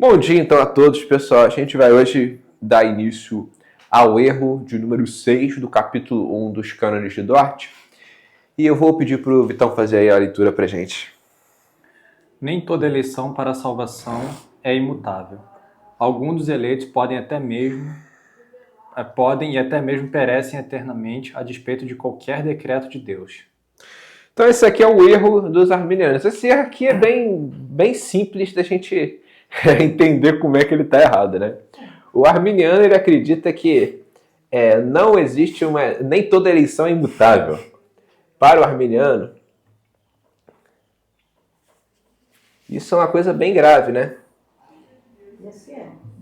Bom dia então a todos, pessoal. A gente vai hoje dar início ao erro de número 6 do capítulo 1 dos Cânones de Dort. E eu vou pedir para o Vitão fazer aí a leitura para a gente. Nem toda eleição para a salvação é imutável. Alguns dos eleitos podem e até mesmo perecem eternamente a despeito de qualquer decreto de Deus. Então esse aqui é o erro dos arminianos. Esse erro aqui é bem simples da gente entender como é que ele está errado, né? O arminiano ele acredita que não existe nem toda eleição é imutável. Para o arminiano, isso é uma coisa bem grave, né?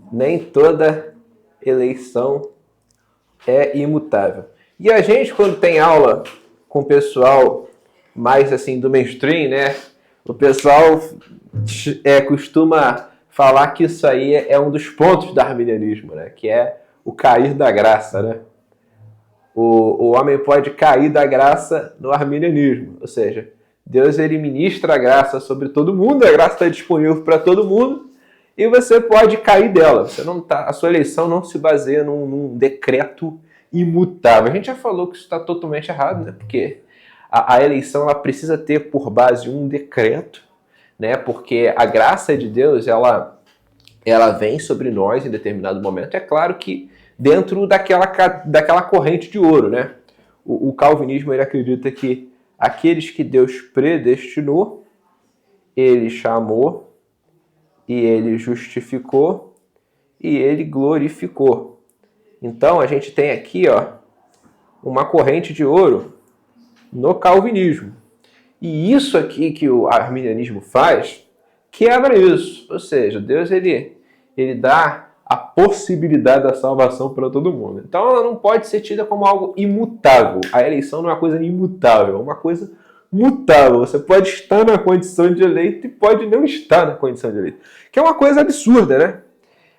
Nem toda eleição é imutável. E a gente, quando tem aula com o pessoal mais assim do mainstream, né? O pessoal costuma falar que isso aí é um dos pontos do arminianismo, né? Que é o cair da graça, né? O homem pode cair da graça no arminianismo, ou seja, Deus ele ministra a graça sobre todo mundo, a graça está disponível para todo mundo e você pode cair dela. A sua eleição não se baseia num decreto imutável. A gente já falou que isso está totalmente errado, né? Porque a eleição ela precisa ter por base um decreto, né? Porque a graça de Deus ela vem sobre nós em determinado momento. É claro que dentro daquela corrente de ouro, né? O calvinismo ele acredita que aqueles que Deus predestinou, ele chamou, e ele justificou, e ele glorificou. Então a gente tem aqui uma corrente de ouro no calvinismo. E isso aqui que o arminianismo faz, quebra isso. Ou seja, Deus ele dá a possibilidade da salvação para todo mundo. Então ela não pode ser tida como algo imutável. A eleição não é uma coisa imutável, é uma coisa mutável. Você pode estar na condição de eleito e pode não estar na condição de eleito. Que é uma coisa absurda, né?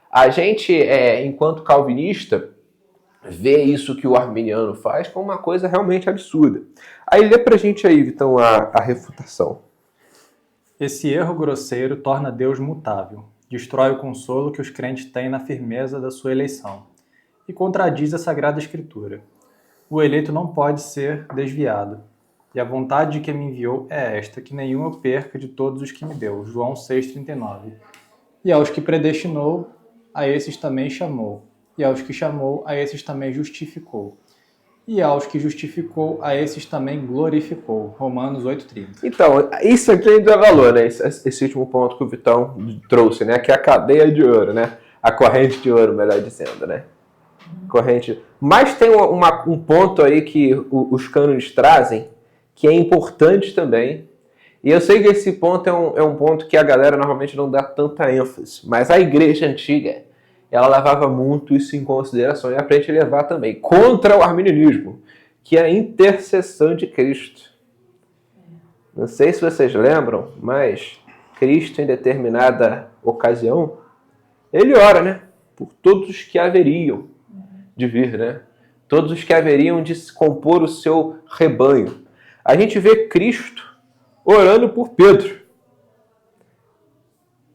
A gente, enquanto calvinista, vê isso que o arminiano faz como uma coisa realmente absurda. Aí lê pra gente aí, Vitão, a refutação. Esse erro grosseiro torna Deus mutável, destrói o consolo que os crentes têm na firmeza da sua eleição e contradiz a Sagrada Escritura. O eleito não pode ser desviado, e a vontade de quem me enviou é esta, que nenhum eu perca de todos os que me deu. João 6,39. E aos que predestinou, a esses também chamou, e aos que chamou, a esses também justificou. E aos que justificou, a esses também glorificou. Romanos 8,30. Então, isso aqui ainda é valor, né? Esse último ponto que o Vitão trouxe, né? Que é a cadeia de ouro, né? A corrente de ouro, melhor dizendo, né? Corrente. Mas tem um ponto aí que os cânones trazem, que é importante também. E eu sei que esse ponto é um ponto que a galera normalmente não dá tanta ênfase. Mas a igreja antiga, ela levava muito isso em consideração e aprende a levar também contra o arminianismo, que é a intercessão de Cristo. Não sei se vocês lembram, mas Cristo, em determinada ocasião, ele ora, né? Por todos os que haveriam de vir, né? Todos os que haveriam de se compor o seu rebanho. A gente vê Cristo orando por Pedro.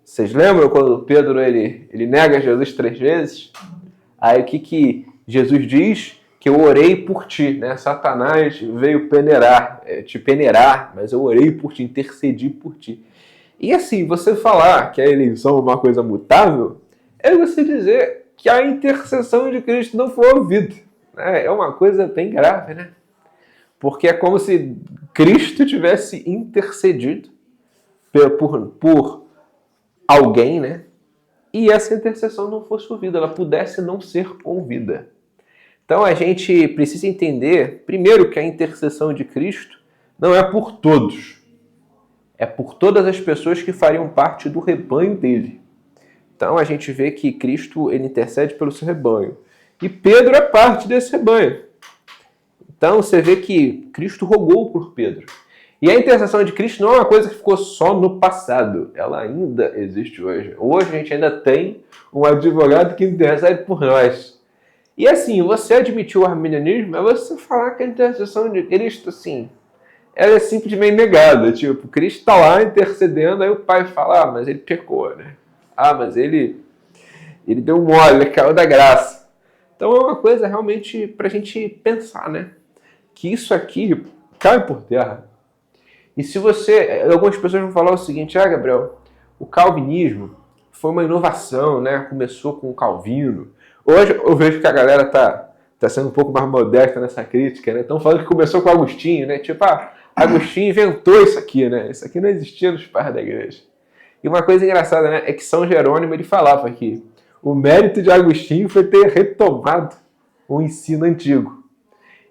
Vocês lembram quando Pedro ele nega Jesus 3 vezes? Aí o que Jesus diz? Que eu orei por ti, né? Satanás veio te peneirar, mas eu orei por ti, intercedi por ti. E assim, você falar que a eleição é uma coisa mutável, é você dizer que a intercessão de Cristo não foi ouvida. É uma coisa bem grave, né? Porque é como se Cristo tivesse intercedido por alguém, né? E essa intercessão não fosse ouvida, ela pudesse não ser ouvida. Então a gente precisa entender, primeiro, que a intercessão de Cristo não é por todos. É por todas as pessoas que fariam parte do rebanho dele. Então a gente vê que Cristo ele intercede pelo seu rebanho. E Pedro é parte desse rebanho. Então você vê que Cristo rogou por Pedro. E a intercessão de Cristo não é uma coisa que ficou só no passado. Ela ainda existe hoje. Hoje a gente ainda tem um advogado que intercede por nós. E assim, você admitir o arminianismo é você falar que a intercessão de Cristo, assim, ela é simplesmente negada. Tipo, Cristo está lá intercedendo, aí o pai fala, mas ele pecou, né? Ah, mas ele deu mole, ele caiu da graça. Então é uma coisa realmente para a gente pensar, né? Que isso aqui cai por terra. E se você... Algumas pessoas vão falar o seguinte, Gabriel, o calvinismo foi uma inovação, né? Começou com o Calvino. Hoje eu vejo que a galera tá sendo um pouco mais modesta nessa crítica, né? Estão falando que começou com Agostinho, né? Tipo, Agostinho inventou isso aqui, né? Isso aqui não existia nos pais da igreja. E uma coisa engraçada, né? É que São Jerônimo, ele falava que o mérito de Agostinho foi ter retomado o ensino antigo.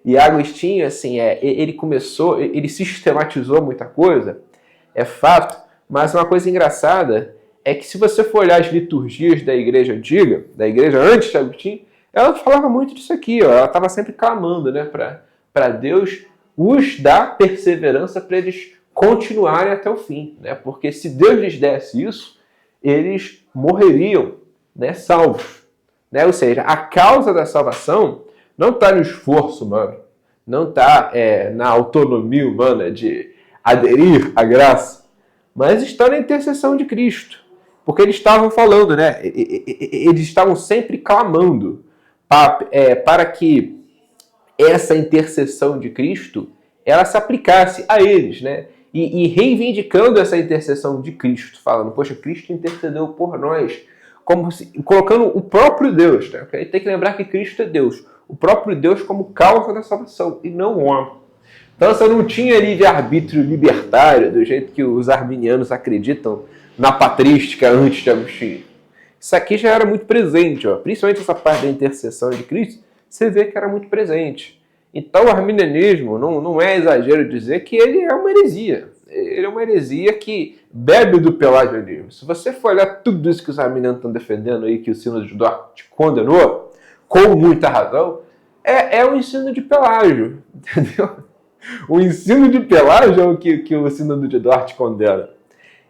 E Agostinho, assim, ele sistematizou muita coisa, é fato, mas uma coisa engraçada é que se você for olhar as liturgias da igreja antiga, da igreja antes de Agostinho, ela falava muito disso aqui, ó. Ela estava sempre clamando, né, para Deus os dar perseverança para eles continuarem até o fim, né? Porque se Deus lhes desse isso, eles morreriam, né, salvos, né? Ou seja, a causa da salvação não está no esforço humano, não está na autonomia humana de aderir à graça, mas está na intercessão de Cristo. Porque eles estavam falando, né? Eles estavam sempre clamando para que essa intercessão de Cristo ela se aplicasse a eles, né? E reivindicando essa intercessão de Cristo, falando, poxa, Cristo intercedeu por nós, colocando o próprio Deus, né? Porque tem que lembrar que Cristo é Deus, o próprio Deus como causa da salvação, e não o homem. Então você não tinha livre-arbítrio libertário, do jeito que os arminianos acreditam na patrística antes de Agostinho. Isso aqui já era muito presente, ó. Principalmente essa parte da intercessão de Cristo, você vê que era muito presente. Então o arminianismo não é exagero dizer que ele é uma heresia. Ele é uma heresia que bebe do pelagianismo. Se você for olhar tudo isso que os arminianos estão defendendo aí, que o Sínodo de Dort condenou, com muita razão, é o ensino de Pelágio, entendeu? O ensino de Pelágio é o que o Sínodo de Dort condena.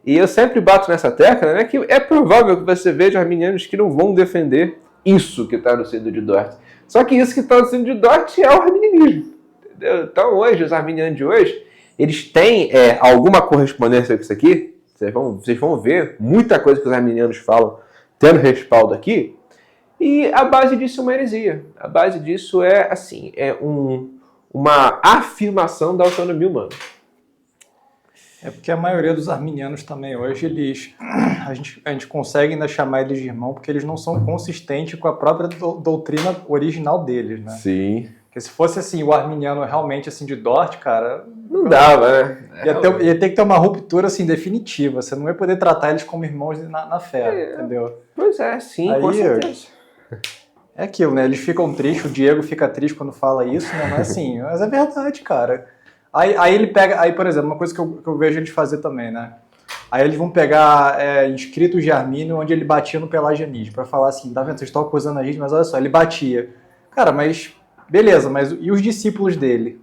E eu sempre bato nessa tecla, né, que é provável que você veja arminianos que não vão defender isso que está no Sínodo de Dort. Só que isso que está no Sínodo de Dort é o arminianismo, entendeu? Então hoje, os arminianos de hoje, eles têm alguma correspondência com isso aqui. Vocês vão ver muita coisa que os arminianos falam tendo respaldo aqui. E a base disso é uma heresia. A base disso é, assim, uma afirmação da autonomia humana. É porque a maioria dos arminianos também hoje, a gente consegue ainda chamar eles de irmão porque eles não são consistentes com a própria doutrina original deles, né? Sim. Porque se fosse assim, o arminiano realmente assim de Dort, cara... Não dava, né? Ia ter que ter uma ruptura assim definitiva. Você não ia poder tratar eles como irmãos na fé, entendeu? Pois é, sim, aí, com certeza. É aquilo, né? Eles ficam tristes, o Diego fica triste quando fala isso, né? Mas assim, mas é verdade, cara. Aí ele pega, por exemplo, uma coisa que eu vejo eles fazer também, né? Aí eles vão pegar escritos de Armínio onde ele batia no pelagianismo, pra falar assim, tá vendo, vocês estão acusando a gente, mas olha só, ele batia. Cara, mas beleza, mas e os discípulos dele?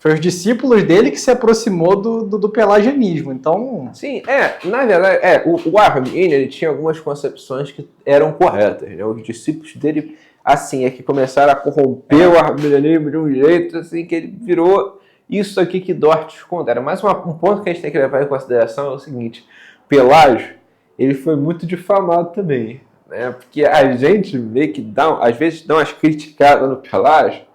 Foi os discípulos dele que se aproximou do pelagianismo, então... Sim, na verdade, o Armínio, ele tinha algumas concepções que eram corretas, né? Os discípulos dele, assim, que começaram a corromper o arminianismo de um jeito, assim, que ele virou isso aqui que Dort condena. Mas um ponto que a gente tem que levar em consideração é o seguinte, Pelágio, ele foi muito difamado também, né? Porque a gente meio que às vezes dá umas criticadas no Pelágio,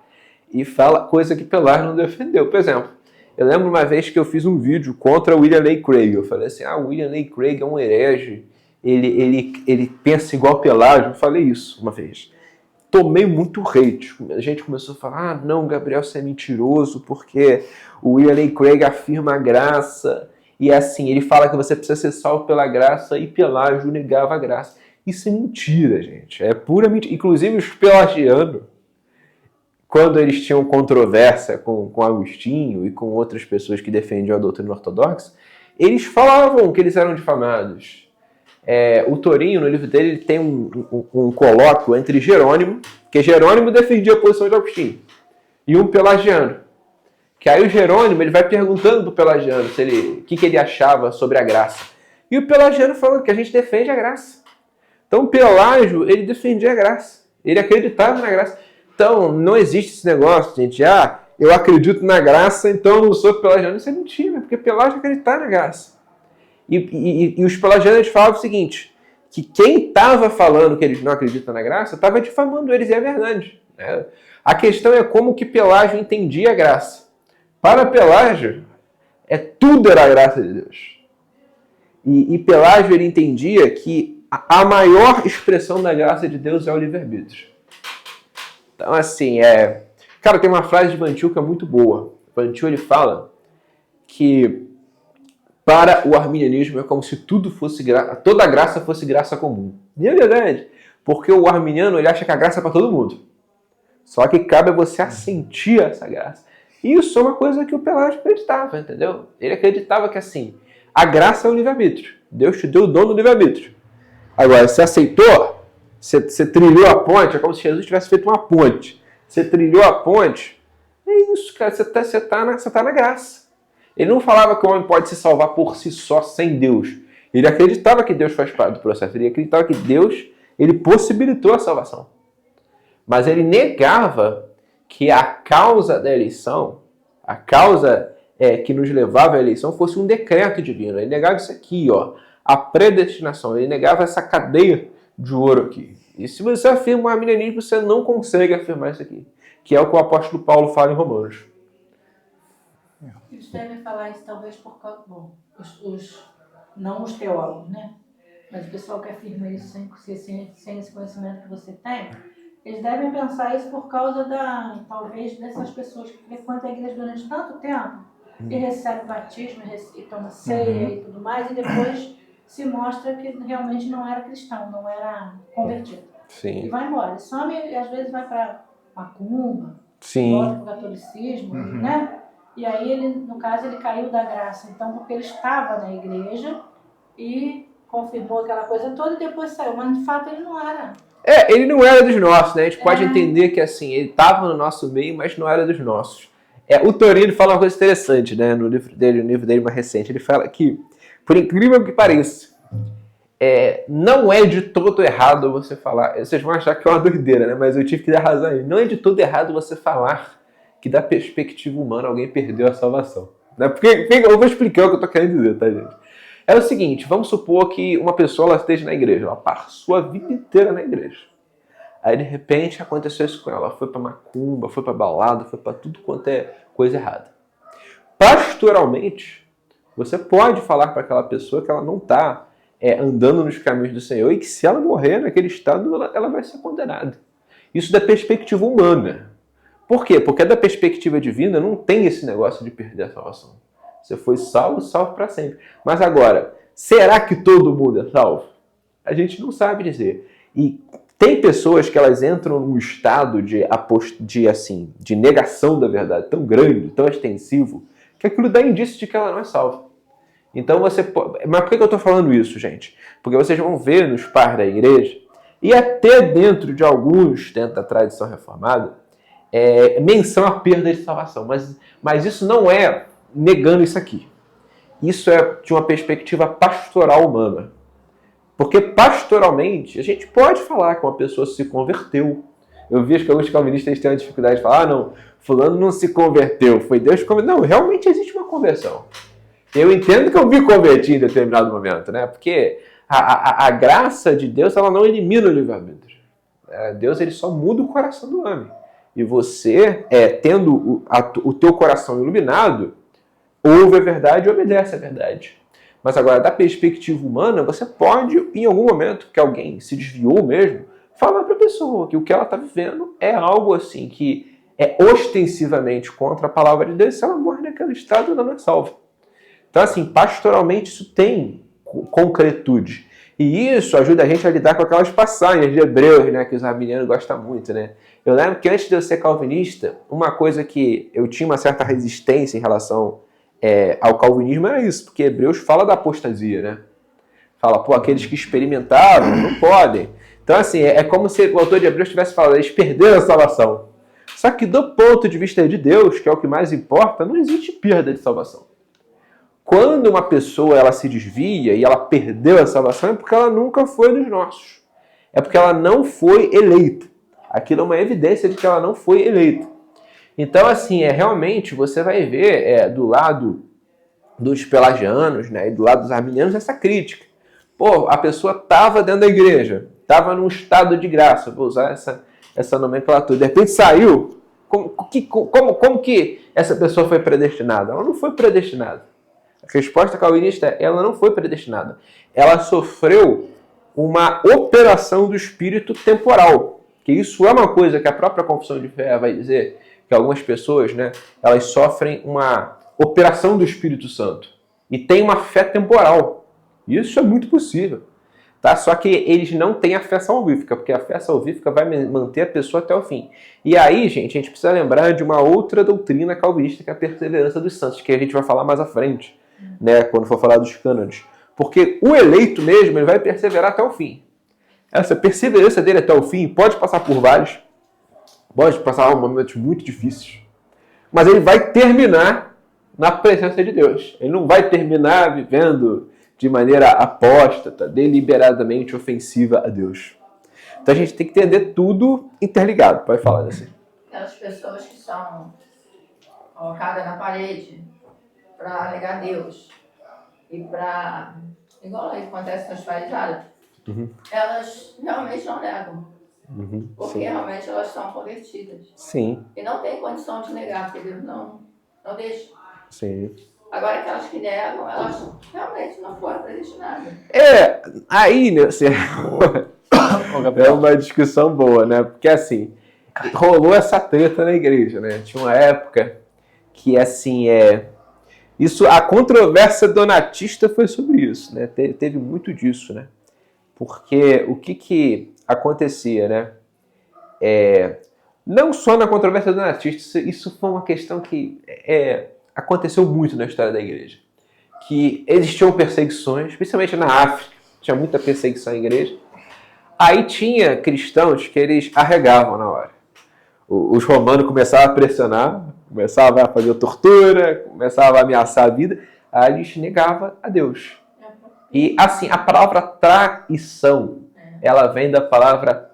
e fala coisa que Pelágio não defendeu. Por exemplo, eu lembro uma vez que eu fiz um vídeo contra William Lane Craig. Eu falei assim, William Lane Craig é um herege, ele pensa igual Pelágio. Eu falei isso uma vez. Tomei muito hate. A gente começou a falar, não, Gabriel, você é mentiroso, porque o William Lane Craig afirma a graça, e assim, ele fala que você precisa ser salvo pela graça, e Pelágio negava a graça. Isso é mentira, gente. É pura mentira. Inclusive os pelagianos, quando eles tinham controvérsia com Agostinho e com outras pessoas que defendiam a doutrina ortodoxa, eles falavam que eles eram difamados. O Torinho, no livro dele, ele tem um colóquio entre Jerônimo, que Jerônimo defendia a posição de Agostinho, e um pelagiano. Que aí o Jerônimo ele vai perguntando para o pelagiano o que ele achava sobre a graça. E o pelagiano falando que a gente defende a graça. Então Pelágio, ele defendia a graça. Ele acreditava na graça. Então, não existe esse negócio, gente. Eu acredito na graça, então eu não sou pelagiano. Isso é mentira, porque Pelágio acreditava na graça. E os pelagianos falavam o seguinte, que quem estava falando que eles não acreditam na graça estava difamando eles, e é verdade. Né? A questão é como que Pelágio entendia a graça. Para Pelágio, tudo era a graça de Deus. E Pelágio ele entendia que a maior expressão da graça de Deus é o livre-arbítrio. Então, assim, Cara, tem uma frase de Van Til que é muito boa. Van Til, ele fala que para o arminianismo é como se tudo fosse toda a graça fosse graça comum. E é verdade, porque o arminiano ele acha que a graça é para todo mundo. Só que cabe a você assentir essa graça. E isso é uma coisa que o Pelágio acreditava, entendeu? Ele acreditava que, assim, a graça é o livre-arbítrio. Deus te deu o dom do livre-arbítrio. Agora, você aceitou, você trilhou a ponte, é como se Jesus tivesse feito uma ponte. Você trilhou a ponte, é isso, cara, você tá na graça. Ele não falava que o homem pode se salvar por si só, sem Deus. Ele acreditava que Deus faz parte do processo. Ele acreditava que Deus, ele possibilitou a salvação. Mas ele negava que a causa da eleição, a causa que nos levava à eleição, fosse um decreto divino. Ele negava isso aqui, ó, a predestinação. Ele negava essa cadeia de ouro aqui. E se você afirma o arminianismo, você não consegue afirmar isso aqui, que é o que o apóstolo Paulo fala em Romanos. Eles devem falar isso talvez por causa... Bom, não os teólogos, né? Mas o pessoal que afirma isso sem esse conhecimento que você tem, eles devem pensar isso por causa talvez dessas pessoas que frequentam a igreja durante tanto tempo e recebem batismo e tomam ceia e tudo mais, e depois se mostra que realmente não era cristão, não era convertido. Sim. E vai embora. Some e às vezes vai para macumba, Sim. volta para o catolicismo, né? E aí, ele, no caso, ele caiu da graça. Então, porque ele estava na igreja e confirmou aquela coisa toda e depois saiu. Mas, de fato, ele não era. Ele não era dos nossos, né? A gente pode entender que, assim, ele estava no nosso meio, mas não era dos nossos. O Torino fala uma coisa interessante, né? No livro dele mais recente. Ele fala que, por incrível que pareça, não é de todo errado você falar... Vocês vão achar que é uma doideira, né? Mas eu tive que dar razão aí. Não é de todo errado você falar que da perspectiva humana alguém perdeu a salvação. Né? Porque eu vou explicar o que eu estou querendo dizer, tá, gente? É o seguinte, vamos supor que uma pessoa ela esteja na igreja, ela passou a vida inteira na igreja. Aí, de repente, aconteceu isso com ela. Ela foi para macumba, foi para balada, foi para tudo quanto é coisa errada. Pastoralmente, você pode falar para aquela pessoa que ela não está andando nos caminhos do Senhor e que se ela morrer naquele estado, ela vai ser condenada. Isso da perspectiva humana. Por quê? Porque da perspectiva divina não tem esse negócio de perder a salvação. Você foi salvo, salvo para sempre. Mas agora, será que todo mundo é salvo? A gente não sabe dizer. E tem pessoas que elas entram num estado de negação da verdade tão grande, tão extensivo, que aquilo dá indício de que ela não é salva. Então você pode... Mas por que eu estou falando isso, gente? Porque vocês vão ver nos pais da igreja, e até dentro de alguns, dentro da tradição reformada, menção à perda de salvação. Mas isso não é negando isso aqui. Isso é de uma perspectiva pastoral humana. Porque pastoralmente, a gente pode falar que uma pessoa se converteu. Eu vi que alguns calvinistas têm uma dificuldade de falar, não, fulano não se converteu, foi Deus que converteu. Não, realmente existe uma conversão. Eu entendo que eu me converti em determinado momento, né? Porque a graça de Deus, ela não elimina o livre-arbítrio. Deus, ele só muda o coração do homem. E você, tendo o teu coração iluminado, ouve a verdade e obedece a verdade. Mas agora, da perspectiva humana, você pode, em algum momento que alguém se desviou mesmo, falar para a pessoa que o que ela está vivendo é algo assim que é ostensivamente contra a palavra de Deus, se ela morre naquele estado, ela não é salva. Então, assim, pastoralmente isso tem concretude. E isso ajuda a gente a lidar com aquelas passagens de Hebreus, né, que os arminianos gostam muito, né? Eu lembro que antes de eu ser calvinista, uma coisa que eu tinha uma certa resistência em relação ao calvinismo era isso, porque Hebreus fala da apostasia, né? Fala, aqueles que experimentaram não podem. Então, assim, é como se o autor de Hebreus tivesse falado, eles perderam a salvação. Só que do ponto de vista de Deus, que é o que mais importa, não existe perda de salvação. Quando uma pessoa ela se desvia e ela perdeu a salvação, é porque ela nunca foi dos nossos. É porque ela não foi eleita. Aquilo é uma evidência de que ela não foi eleita. Então, assim, realmente você vai ver do lado dos pelagianos, né, e do lado dos arminianos essa crítica. Pô, a pessoa estava dentro da igreja, estava num estado de graça, vou usar essa nomenclatura. De repente saiu, como que essa pessoa foi predestinada? Ela não foi predestinada. A resposta calvinista é: ela não foi predestinada. Ela sofreu uma operação do espírito temporal. Que isso é uma coisa que a própria confissão de fé vai dizer, que algumas pessoas, né, elas sofrem uma operação do Espírito Santo e tem uma fé temporal. Isso é muito possível. Tá? Só que eles não têm a fé salvífica, porque a fé salvífica vai manter a pessoa até o fim. E aí, gente, a gente precisa lembrar de uma outra doutrina calvinista, que é a perseverança dos santos, que a gente vai falar mais à frente, né, quando for falar dos cânones. Porque o eleito mesmo, ele vai perseverar até o fim. Essa perseverança dele até o fim pode passar por vários, pode passar por momentos muito difíceis, mas ele vai terminar na presença de Deus. Ele não vai terminar vivendo de maneira apóstata, deliberadamente ofensiva a Deus. Então a gente tem que entender tudo interligado. Pode falar assim. Aquelas pessoas que são colocadas na parede para negar Deus e para, igual aí acontece nas farisadas, elas realmente não negam. Porque sim. realmente elas são convertidas. Sim. E não tem condição de negar, porque Deus não deixa. Sim. Agora, aquelas que negam, elas realmente não foram predestinadas. Aí, né, assim, é uma discussão boa, né? Porque, assim, rolou essa treta na igreja, né? Tinha uma época que, assim, a controvérsia donatista foi sobre isso, né? Teve muito disso, né? Porque o que acontecia, né? Não só na controvérsia donatista, isso foi uma questão que aconteceu muito na história da igreja. Que existiam perseguições, especialmente na África, tinha muita perseguição à igreja. Aí tinha cristãos que eles arregavam na hora. Os romanos começavam a pressionar, começavam a fazer tortura, começavam a ameaçar a vida, aí eles negavam a Deus. E assim, a palavra traição, ela vem da palavra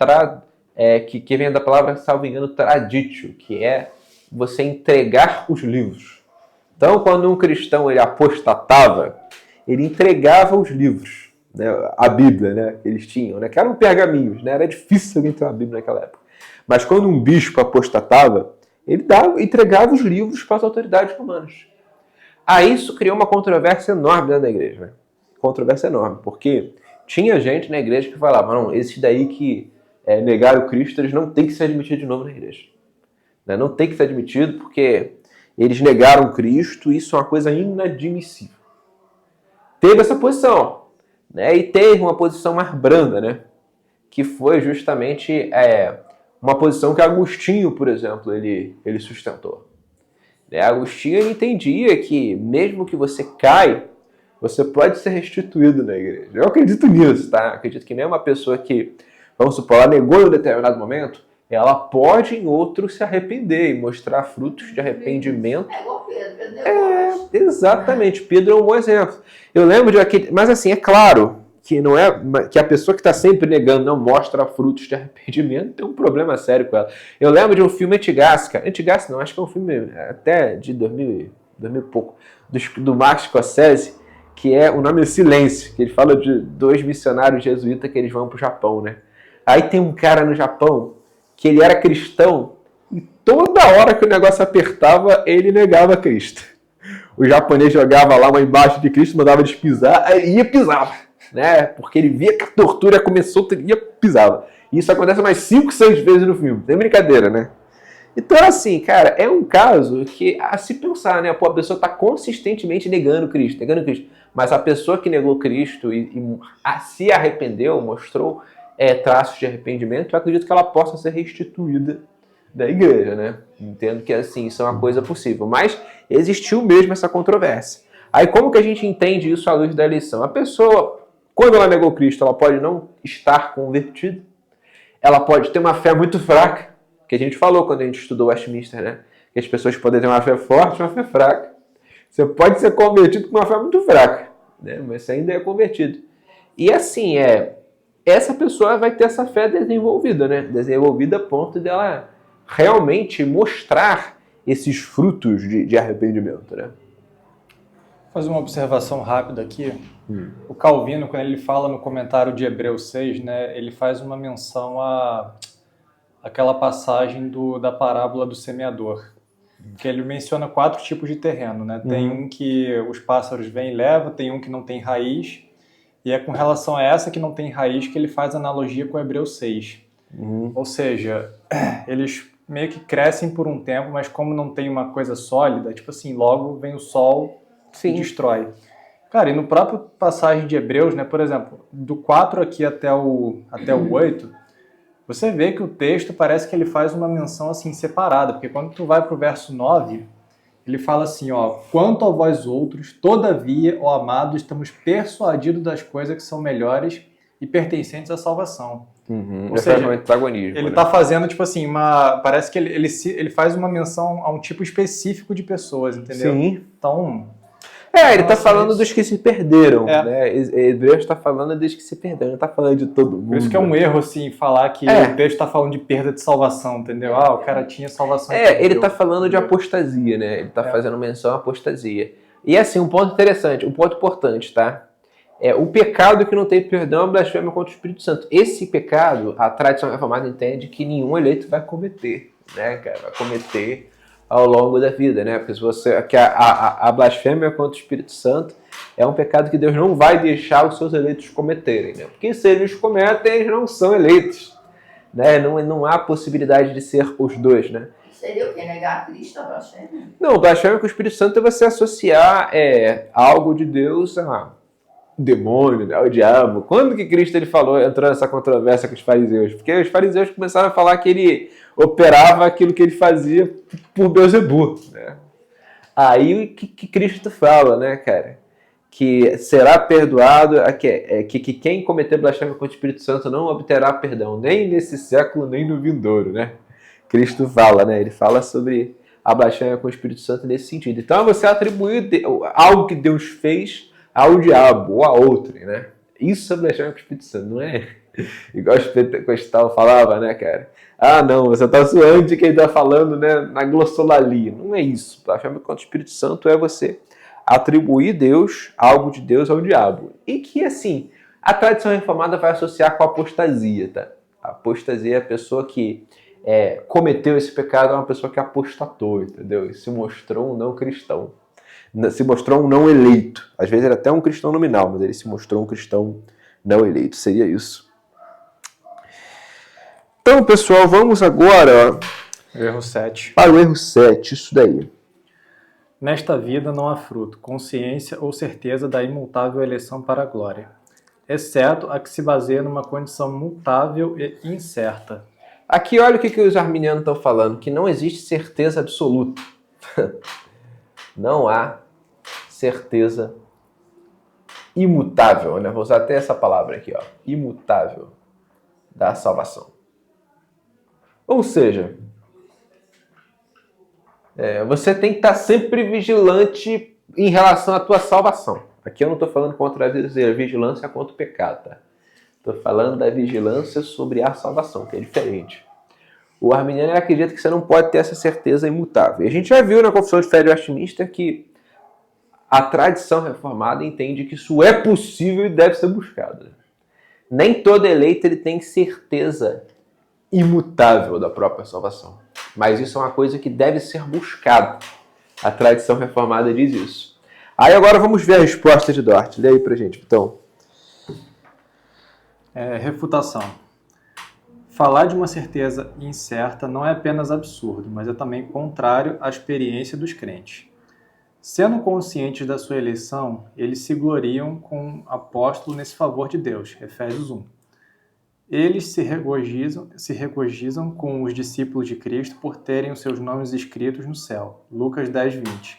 que vem da palavra, salvo engano, traditio, que é você entregar os livros. Então, quando um cristão ele apostatava, ele entregava os livros, né, a Bíblia, né, que eles tinham, né, que eram pergaminhos, né, era difícil alguém ter uma Bíblia naquela época. Mas quando um bispo apostatava, ele entregava os livros para as autoridades romanas. Aí isso criou uma controvérsia enorme dentro da igreja, né? Controvérsia enorme, porque tinha gente na igreja que falava: não, esses daí que negaram o Cristo, eles não têm que ser admitidos de novo na igreja. Né? Não tem que ser admitido porque eles negaram Cristo, isso é uma coisa inadmissível. Teve essa posição, né? E teve uma posição mais branda, né? Que foi justamente uma posição que Agostinho, por exemplo, ele sustentou. Agostinho ele entendia que mesmo que você caia, você pode ser restituído na igreja. Eu acredito nisso, tá? Acredito que mesmo uma pessoa que, vamos supor, ela negou em um determinado momento, ela pode em outro se arrepender e mostrar frutos de arrependimento. É igual Pedro. Exatamente. Pedro é um bom exemplo. Eu lembro de aquele... Mas assim, é claro que não é que a pessoa que está sempre negando não mostra frutos de arrependimento, tem um problema sério com ela. Eu lembro de um filme Antigasca, não, acho que é um filme até de 2000 e pouco, do Martin Scorsese, que o nome é Silêncio, que ele fala de 2 missionários jesuítas que eles vão para o Japão, né? Aí tem um cara no Japão que ele era cristão e toda hora que o negócio apertava, ele negava Cristo. O japonês jogava lá uma embaixo de Cristo, mandava despisar, aí ia pisava, né? Porque ele via que a tortura começou, ia pisava. E isso acontece mais 5, 6 vezes no filme, tem brincadeira, né? Então, assim, cara, é um caso que a se pensar, né? Pô, a pessoa está consistentemente negando Cristo. Mas a pessoa que negou Cristo e se arrependeu, mostrou traços de arrependimento, eu acredito que ela possa ser restituída da igreja, né? Entendo que, assim, isso é uma coisa possível. Mas existiu mesmo essa controvérsia. Aí, como que a gente entende isso à luz da eleição? A pessoa, quando ela negou Cristo, ela pode não estar convertida. Ela pode ter uma fé muito fraca, que a gente falou quando a gente estudou Westminster, né? Que as pessoas podem ter uma fé forte e uma fé fraca. Você pode ser convertido com uma fé muito fraca, né? Mas você ainda é convertido. E assim, essa pessoa vai ter essa fé desenvolvida, né? Desenvolvida a ponto dela realmente mostrar esses frutos de arrependimento, né? Vou fazer uma observação rápida aqui. O Calvino, quando ele fala no comentário de Hebreus 6, né, ele faz uma menção àquela passagem da parábola do semeador, que ele menciona 4 tipos de terreno, né? Tem um que os pássaros vêm e levam, tem um que não tem raiz, e é com relação a essa que não tem raiz que ele faz analogia com Hebreus 6. Ou seja, eles meio que crescem por um tempo, mas como não tem uma coisa sólida, tipo assim, logo vem o sol e destrói. Cara, e no próprio passagem de Hebreus, né, por exemplo, do 4 aqui até o 8, você vê que o texto parece que ele faz uma menção assim separada, porque quando tu vai pro verso 9, ele fala assim, ó, quanto a vós outros, todavia, ó amados, estamos persuadidos das coisas que são melhores e pertencentes à salvação. Ou seja, um antagonismo, ele né? tá fazendo, tipo assim, parece que ele faz uma menção a um tipo específico de pessoas, entendeu? Sim. Então... Ele tá falando dos que se perderam, É. né? Hebreus tá falando dos que se perderam, não tá falando de todo mundo. Por isso que é um erro, assim, falar que o texto tá falando de perda de salvação, entendeu? O cara tinha salvação. Ele tá falando de apostasia, né? Ele tá fazendo menção à apostasia. E assim, um ponto interessante, um ponto importante, tá? O pecado que não tem perdão é a blasfêmia contra o Espírito Santo. Esse pecado, a tradição reformada entende que nenhum eleito vai cometer, né, cara? Vai cometer ao longo da vida, né? Porque se você, que a blasfêmia contra o Espírito Santo é um pecado que Deus não vai deixar os seus eleitos cometerem, né? Porque se eles cometem, eles não são eleitos, né? Não há possibilidade de ser os dois, né? Seria o quê? Negar a Cristo, a blasfêmia? Não, blasfêmia com o Espírito Santo é você associar algo de Deus a demônio, né? O diabo. Quando que Cristo entrou nessa controvérsia com os fariseus? Porque os fariseus começaram a falar que ele operava aquilo que ele fazia por Beelzebub, né? Aí que Cristo fala, né, cara? Que será perdoado, que quem cometer blasfêmia contra o Espírito Santo não obterá perdão, nem nesse século, nem no vindouro, né? Cristo fala, né? Ele fala sobre a blasfêmia com o Espírito Santo nesse sentido. Então, você atribuir algo que Deus fez ao diabo ou a outrem, né? Isso é blasfêmia com o Espírito Santo, não é? Igual o pentecostal falava, né, cara? Não, você está zoando de quem está falando, né, na glossolalia. Não é isso. Blasfêmia contra o Espírito Santo é você atribuir algo de Deus ao diabo. E que, assim, a tradição reformada vai associar com a apostasia, tá? A apostasia é a pessoa que cometeu esse pecado, é uma pessoa que apostatou, entendeu? E se mostrou um não cristão. Se mostrou um não eleito. Às vezes era até um cristão nominal, mas ele se mostrou um cristão não eleito. Seria isso. Então, pessoal, vamos agora Erro 7. para o erro 7, isso daí. Nesta vida não há fruto, consciência ou certeza da imutável eleição para a glória, exceto a que se baseia numa condição mutável e incerta. Aqui, olha o que os arminianos estão falando, que não existe certeza absoluta. Não há certeza imutável, né? Vou usar até essa palavra aqui, ó, imutável da salvação. Ou seja, você tem que estar sempre vigilante em relação à tua salvação. Aqui eu não estou falando contra a vigilância contra o pecado, tá? Estou falando da vigilância sobre a salvação, que é diferente. O arminiano acredita que você não pode ter essa certeza imutável. E a gente já viu na Confissão de Fé de Westminster que a tradição reformada entende que isso é possível e deve ser buscado. Nem todo eleito ele tem certeza imutável da própria salvação. Mas isso é uma coisa que deve ser buscada. A tradição reformada diz isso. Aí agora vamos ver a resposta de Dort. Lê aí pra gente, então. Refutação. Falar de uma certeza incerta não é apenas absurdo, mas é também contrário à experiência dos crentes. Sendo conscientes da sua eleição, eles se gloriam com o apóstolo nesse favor de Deus, Efésios 1. Eles se regozijam com os discípulos de Cristo por terem os seus nomes escritos no céu, Lucas 10:20.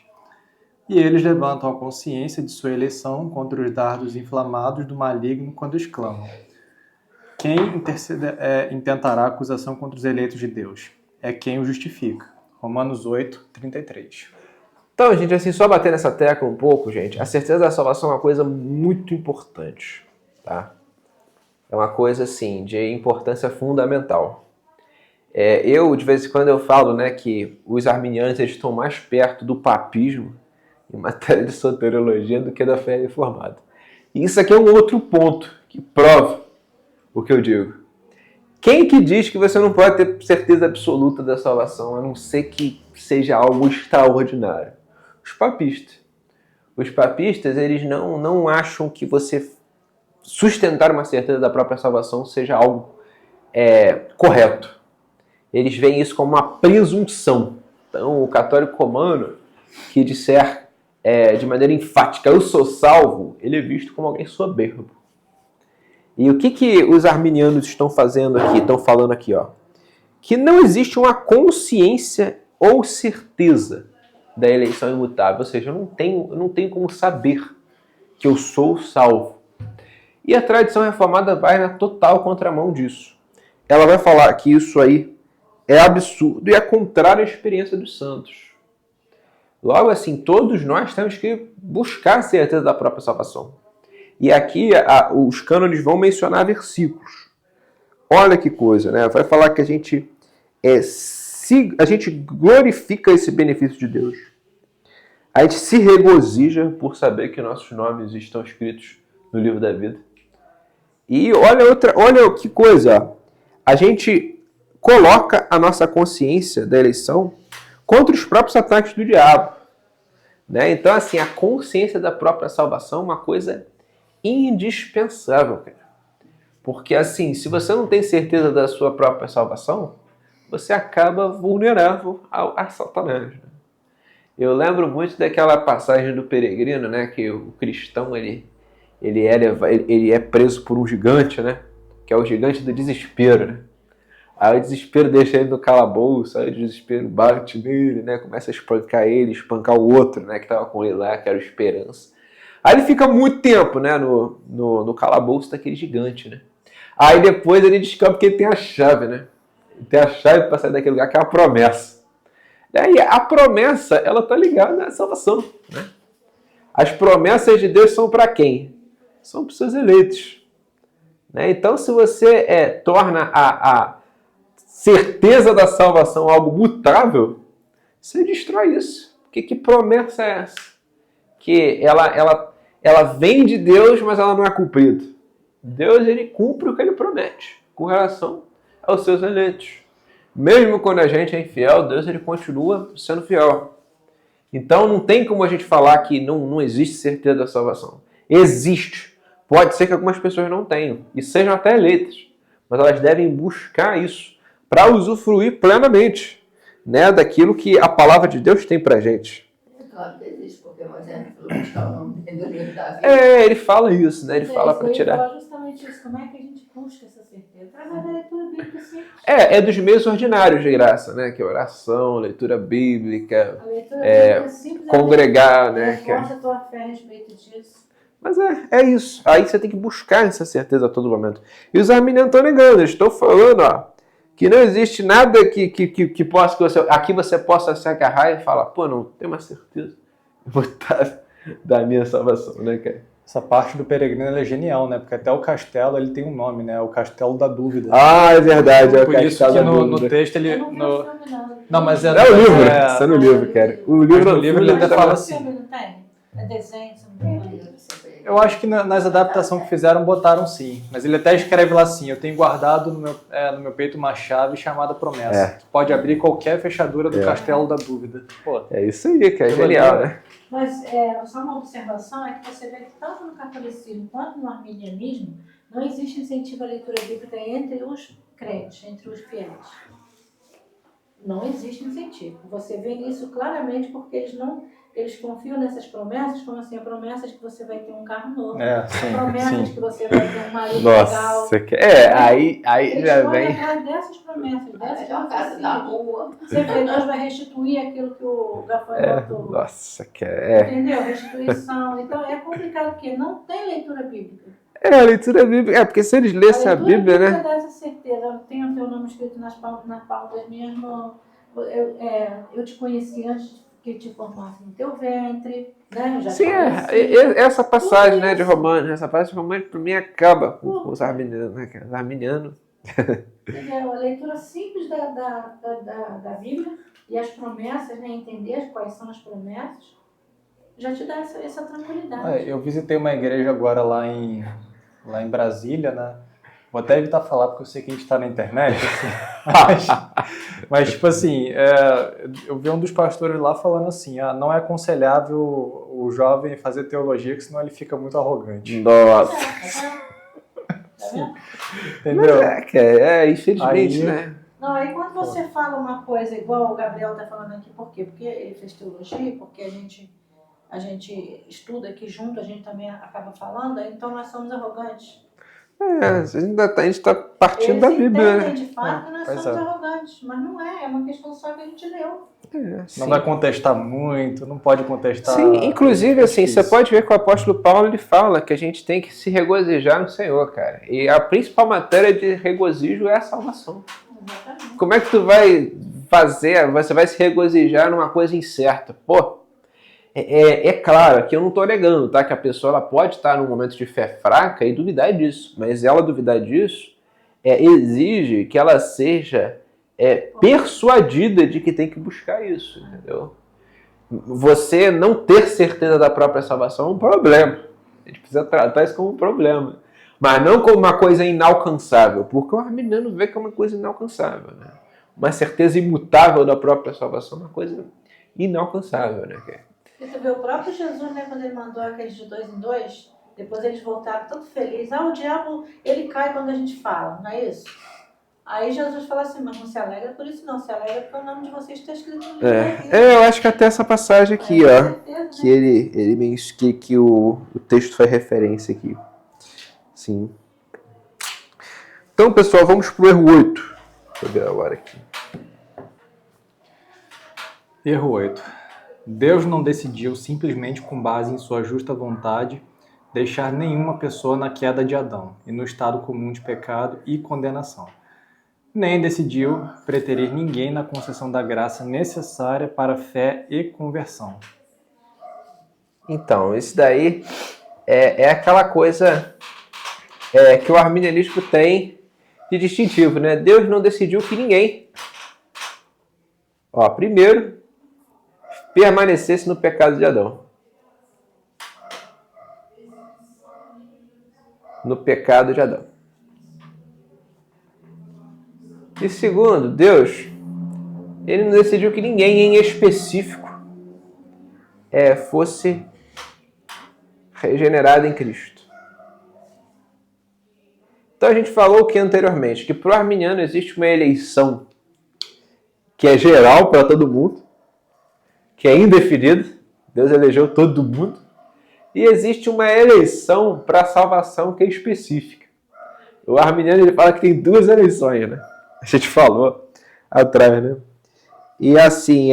E eles levantam a consciência de sua eleição contra os dardos inflamados do maligno quando exclamam: quem intentará acusação contra os eleitos de Deus? É quem o justifica. Romanos 8:33. Então, gente, assim, só bater nessa tecla um pouco, gente, a certeza da salvação é uma coisa muito importante, tá? É uma coisa, assim, de importância fundamental. De vez em quando, eu falo, né, que os arminianos eles estão mais perto do papismo em matéria de soteriologia do que da fé reformada. E isso aqui é um outro ponto que prova o que eu digo. Quem que diz que você não pode ter certeza absoluta da salvação, a não ser que seja algo extraordinário? Os papistas. Os papistas, eles não acham que você sustentar uma certeza da própria salvação seja algo correto. Eles veem isso como uma presunção. Então, o católico romano, que disser de maneira enfática, eu sou salvo, ele é visto como alguém soberbo. E o que os arminianos estão fazendo aqui, estão falando aqui, ó? Que não existe uma consciência ou certeza da eleição imutável, ou seja, eu não tenho como saber que eu sou salvo. E a tradição reformada vai na total contramão disso. Ela vai falar que isso aí é absurdo e é contrário à experiência dos santos. Logo assim, todos nós temos que buscar a certeza da própria salvação. E aqui os cânones vão mencionar versículos. Olha que coisa, né? Vai falar que a gente glorifica esse benefício de Deus. A gente se regozija por saber que nossos nomes estão escritos no livro da vida. E olha que coisa, a gente coloca a nossa consciência da eleição contra os próprios ataques do diabo. Né? Então, assim, a consciência da própria salvação é uma coisa indispensável, cara. Porque, assim, se você não tem certeza da sua própria salvação, você acaba vulnerável a Satanás. Né? Eu lembro muito daquela passagem do Peregrino, né? Que o cristão, ele é preso por um gigante, né? Que é o gigante do desespero, né? Aí o desespero deixa ele no calabouço, aí o desespero bate nele, né? Começa a espancar o outro, né? Que estava com ele lá, que era o Esperança. Aí ele fica muito tempo, né? No calabouço daquele gigante, né? Aí depois ele descobre que ele tem a chave, né? Ele tem a chave para sair daquele lugar, que é a promessa. E aí a promessa, ela tá ligada à salvação, né? As promessas de Deus são para quem? São para os seus eleitos. Né? Então, se você torna a certeza da salvação algo mutável, você destrói isso. Porque que promessa é essa? Que ela vem de Deus, mas ela não é cumprida. Deus, ele cumpre o que ele promete com relação aos seus eleitos. Mesmo quando a gente é infiel, Deus, ele continua sendo fiel. Então não tem como a gente falar que não existe certeza da salvação. Existe. Pode ser que algumas pessoas não tenham e sejam até eleitas, mas elas devem buscar isso para usufruir plenamente, né, daquilo que a palavra de Deus tem pra gente. Claro que existe, porque Moisés falou buscar o nome do livro da vida. Ele fala isso, né? Ele fala para tirar. Ele fala justamente isso. Como é que a gente busca essa certeza? Através da leitura bíblica simples. É dos meios ordinários de graça, né? Que é oração, leitura bíblica, A leitura bíblica simples, congregar, né? Reforça a tua fé a respeito disso. Mas é isso. Aí você tem que buscar essa certeza a todo momento. E os arminianos estão negando. Eles estão falando, que não existe nada que aqui você possa se agarrar e falar, pô, não tenho uma certeza da minha salvação, né, cara? Essa parte do Peregrino ela é genial, né? Porque até o castelo ele tem um nome, né? O Castelo da Dúvida. Ah, é verdade. É por o isso que no texto ele... Não, mas é o livro. Isso é no livro, cara. O livro ele até fala assim. Não tem? É desenho, não tem? Eu acho que nas adaptações que fizeram, botaram sim. Mas ele até escreve lá assim, eu tenho guardado no meu peito uma chave chamada promessa. Que pode abrir qualquer fechadura do castelo da dúvida. Pô, é isso aí, cara. É genial, né? Mas só uma observação é que você vê que tanto no catolicismo quanto no arminianismo não existe incentivo à leitura bíblica entre os crentes, entre os fiéis. Não existe incentivo. Você vê isso claramente porque eles confiam nessas promessas, como assim, a promessa de que você vai ter um carro novo, a promessa de que você vai ter um marido legal. Aí eles já vão vem. atrás dessas promessas, dessas casa da rua. Você vê, Deus vai restituir aquilo que o gafanhoto... Nossa, Entendeu? Restituição. Então é complicado porque não tem leitura bíblica. A leitura bíblica. Porque se eles lessem a Bíblia, né? A dá essa certeza. Eu tenho o teu nome escrito na palma das minhas mãos. Eu te conheci antes que te formasse no teu ventre, né? Já sim, essa passagem, né, de Romanos, essa passagem de Romanos, para mim, acaba com os arminianos, né, cara? Os arminianos. A leitura simples da Bíblia e as promessas, né? Entender quais são as promessas, já te dá essa tranquilidade. Eu visitei uma igreja agora lá em Brasília, né? Vou até evitar falar porque eu sei que a gente está na internet, assim. mas, tipo assim, eu vi um dos pastores lá falando assim, não é aconselhável o jovem fazer teologia, que senão ele fica muito arrogante. Nossa. Tá Entendeu? Mas infelizmente, Aí, né? Não, aí quando você fala uma coisa igual o Gabriel está falando aqui, por quê? Porque ele fez teologia, porque a gente estuda aqui junto, a gente também acaba falando, então nós somos arrogantes. A gente está partindo da Eles Bíblia, entendem né? de fato que nós pois somos é. arrogantes, mas não é uma questão só que a gente leu. Sim. não vai contestar muito, não pode contestar... Sim, inclusive, é assim, difícil. você pode ver que o apóstolo Paulo ele fala que a gente tem que se regozijar no Senhor, cara. E a principal matéria de regozijo é a salvação. Exatamente. Como é que tu vai fazer, você vai se regozijar numa coisa incerta? Pô, é claro que eu não estou negando, tá? Que a pessoa ela pode estar num momento de fé fraca e duvidar disso. Mas ela duvidar disso exige que ela seja persuadida de que tem que buscar isso, entendeu? Você não ter certeza da própria salvação é um problema. A gente precisa tratar isso como um problema. Mas não como uma coisa inalcançável, porque o arminiano vê que é uma coisa inalcançável, né? Uma certeza imutável da própria salvação é uma coisa inalcançável, né? E tu vê o próprio Jesus, né, quando ele mandou aqueles de 2 em 2, depois eles voltaram todo felizes. O diabo, ele cai quando a gente fala, não é isso? Aí Jesus fala assim, mas não se alegra por isso não, se alegra porque o nome de vocês está escrito no livro da vida. Eu acho que até essa passagem aqui, Com ó, certeza, que que o texto faz referência aqui. Sim. Então, pessoal, vamos pro erro 8. Deixa eu ver agora aqui. Erro 8. Deus não decidiu simplesmente com base em sua justa vontade deixar nenhuma pessoa na queda de Adão e no estado comum de pecado e condenação. Nem decidiu preterir ninguém na concessão da graça necessária para fé e conversão. Então, isso daí é aquela coisa que o arminianismo tem de distintivo, né? Deus não decidiu que ninguém, primeiro, permanecesse no pecado de Adão. No pecado de Adão. E segundo, Deus, ele não decidiu que ninguém em específico fosse regenerado em Cristo. Então a gente falou que anteriormente, que para o arminiano existe uma eleição que é geral para todo mundo, que é indefinida, Deus elegeu todo mundo, e existe uma eleição para a salvação que é específica. O arminiano ele fala que tem duas eleições, né? A gente falou atrás, né? E assim,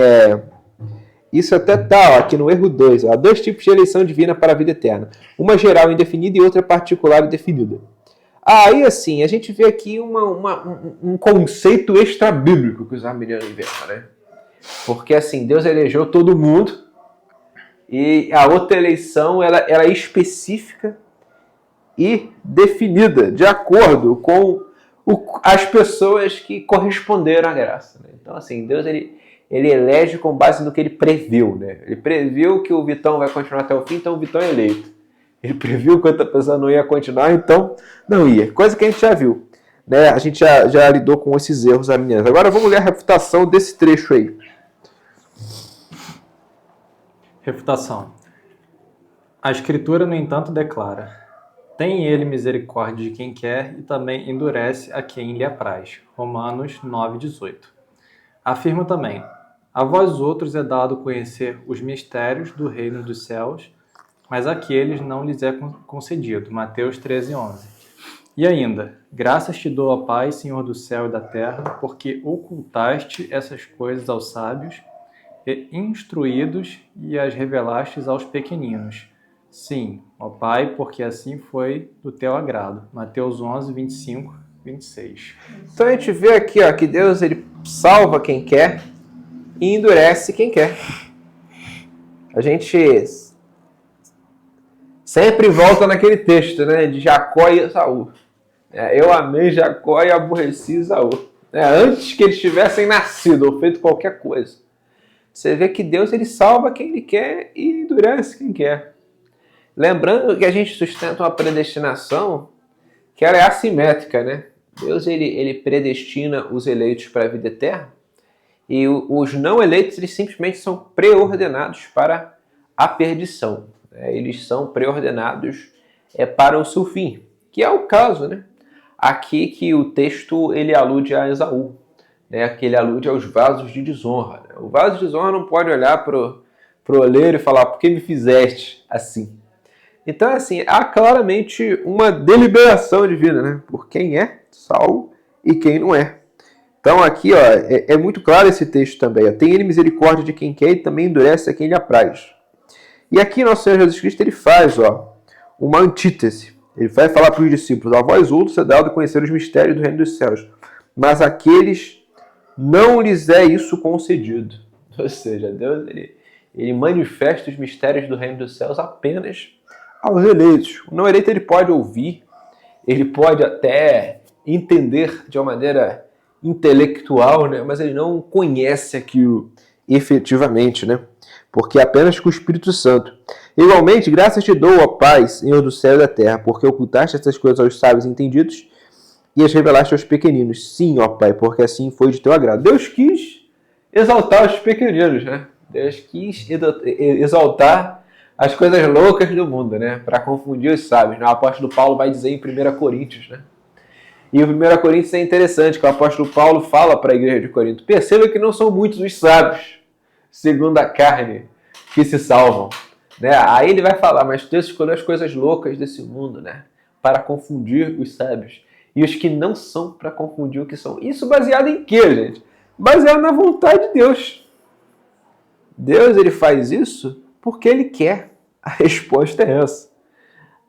isso até tá aqui no erro 2. Há dois tipos de eleição divina para a vida eterna. Uma geral indefinida e outra particular indefinida. Aí, assim, a gente vê aqui um conceito extra-bíblico que os arminianos inventam, né? Porque, assim, Deus elegeu todo mundo e a outra eleição ela é específica e definida de acordo com as pessoas que corresponderam à graça, né? Então, assim, Deus ele elege com base no que ele previu, né? Ele previu que o Vitão vai continuar até o fim, então o Vitão é eleito. Ele previu que outra pessoa não ia continuar, então não ia. Coisa que a gente já viu, né? A gente já lidou com esses erros arminianos. Agora vamos ler a refutação desse trecho aí. Refutação. A Escritura, no entanto, declara: tem ele misericórdia de quem quer e também endurece a quem lhe apraz. Romanos 9,18. Afirma também: a vós outros é dado conhecer os mistérios do reino dos céus, mas àqueles não lhes é concedido. Mateus 13,11. E ainda: graças te dou, ó Pai, Senhor do céu e da terra, porque ocultaste essas coisas aos sábios e instruídos e as revelastes aos pequeninos. Sim, ó Pai, porque assim foi do teu agrado. Mateus 11, 25, 26. Então a gente vê aqui que Deus ele salva quem quer e endurece quem quer. A gente sempre volta naquele texto, né, de Jacó e Esaú. Eu amei Jacó e aborreci Esaú. Antes que eles tivessem nascido ou feito qualquer coisa. Você vê que Deus ele salva quem ele quer e endurece quem quer. Lembrando que a gente sustenta uma predestinação que ela é assimétrica, né? Deus ele predestina os eleitos para a vida eterna e os não eleitos eles simplesmente são preordenados para a perdição. Eles são preordenados para o seu fim, que é o caso, né? Aqui que o texto ele alude a Esaú, né? Que ele alude aos vasos de desonra. Né? O vaso de desonra não pode olhar para o oleiro e falar, por que me fizeste assim? Então, assim, há claramente uma deliberação divina, né? Por quem é salvo e quem não é. Então, aqui, ó, é muito claro esse texto também. Ó. Tem ele misericórdia de quem quer e também endurece a quem lhe apraz. E aqui, nosso Senhor Jesus Cristo, ele faz uma antítese. Ele vai falar para os discípulos, a vós outros é dado conhecer os mistérios do reino dos céus, mas àqueles não lhes é isso concedido. Ou seja, Deus ele manifesta os mistérios do reino dos céus apenas aos eleitos. O não eleito ele pode ouvir, ele pode até entender de uma maneira intelectual, né? Mas ele não conhece aquilo efetivamente, né? Porque apenas com o Espírito Santo. Igualmente, graças te dou, ó Pai, Senhor do céu e da terra, porque ocultaste essas coisas aos sábios e entendidos e as revelaste aos pequeninos. Sim, ó Pai, porque assim foi de teu agrado. Deus quis exaltar os pequeninos, né? Deus quis exaltar as coisas loucas do mundo, né? Para confundir os sábios. O apóstolo Paulo vai dizer em 1 Coríntios, né? E o 1 Coríntios é interessante, que o apóstolo Paulo fala para a igreja de Corinto, perceba que não são muitos os sábios, segundo a carne, que se salvam. Né? Aí ele vai falar, mas Deus escolheu as coisas loucas desse mundo, né? Para confundir os sábios. E os que não são para confundir o que são. Isso baseado em quê, gente? Baseado na vontade de Deus. Deus ele faz isso porque ele quer. A resposta é essa.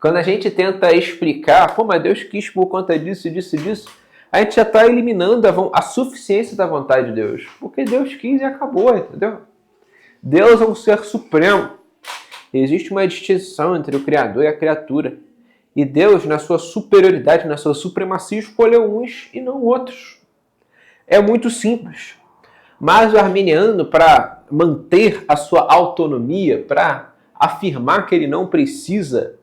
Quando a gente tenta explicar, pô, mas Deus quis por conta disso, disso e disso, a gente já está eliminando a suficiência da vontade de Deus. Porque Deus quis e acabou, entendeu? Deus é um ser supremo. Existe uma distinção entre o Criador e a criatura. E Deus, na sua superioridade, na sua supremacia, escolheu uns e não outros. É muito simples. Mas o arminiano, para manter a sua autonomia, para afirmar que ele não precisa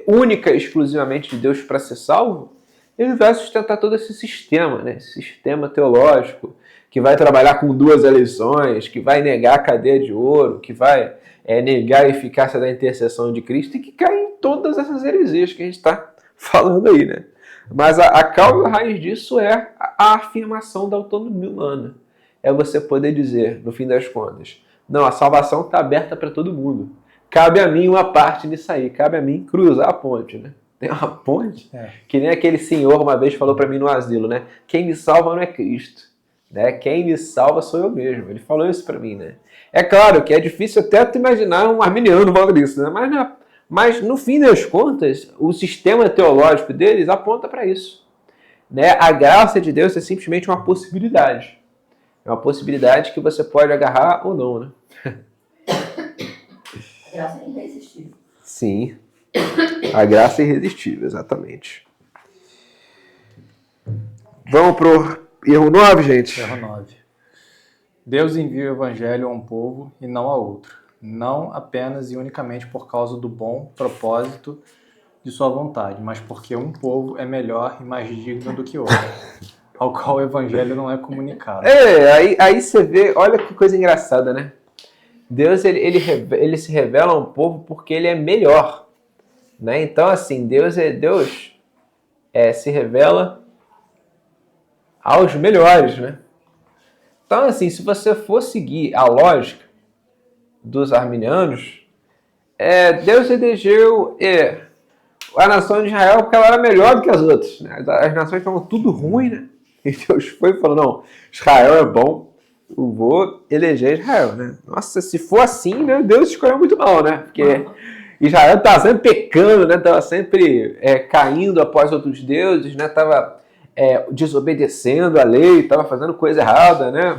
única e exclusivamente de Deus para ser salvo, ele vai sustentar todo esse sistema, né? Esse sistema teológico, que vai trabalhar com duas eleições, que vai negar a cadeia de ouro, que vai negar a eficácia da intercessão de Cristo e que cai em todas essas heresias que a gente está falando aí, né? Mas a causa raiz disso é a afirmação da autonomia humana. É você poder dizer, no fim das contas, não, a salvação está aberta para todo mundo. Cabe a mim uma parte nisso aí, cabe a mim cruzar a ponte, né? Tem uma ponte que nem aquele senhor uma vez falou para mim no asilo, né? Quem me salva não é Cristo, né? Quem me salva sou eu mesmo. Ele falou isso para mim, né? É claro que é difícil até tu imaginar um arminiano falando isso, né? Mas no fim das contas, o sistema teológico deles aponta para isso, né? A graça de Deus é simplesmente uma possibilidade. É uma possibilidade que você pode agarrar ou não, né? A graça é irresistível. Sim. A graça é irresistível, exatamente. Vamos pro erro 9, gente? Erro 9. Deus envia o evangelho a um povo e não a outro. Não apenas e unicamente por causa do bom propósito de sua vontade, mas porque um povo é melhor e mais digno do que outro, ao qual o evangelho não é comunicado. Aí você vê, olha que coisa engraçada, né? Deus ele se revela a um povo porque ele é melhor, né? Então, assim, Deus se revela aos melhores, né? Então, assim, se você for seguir a lógica dos arminianos, Deus elegeu a nação de Israel porque ela era melhor do que as outras, né? As nações estavam tudo ruim, né? E Deus foi e falou, não, Israel é bom, eu vou eleger Israel, né? Nossa, se for assim, né, Deus escolheu muito mal, né? Porque Israel estava sempre pecando, né? Estava sempre caindo após outros deuses, né? Estava desobedecendo a lei, estava fazendo coisa errada, né?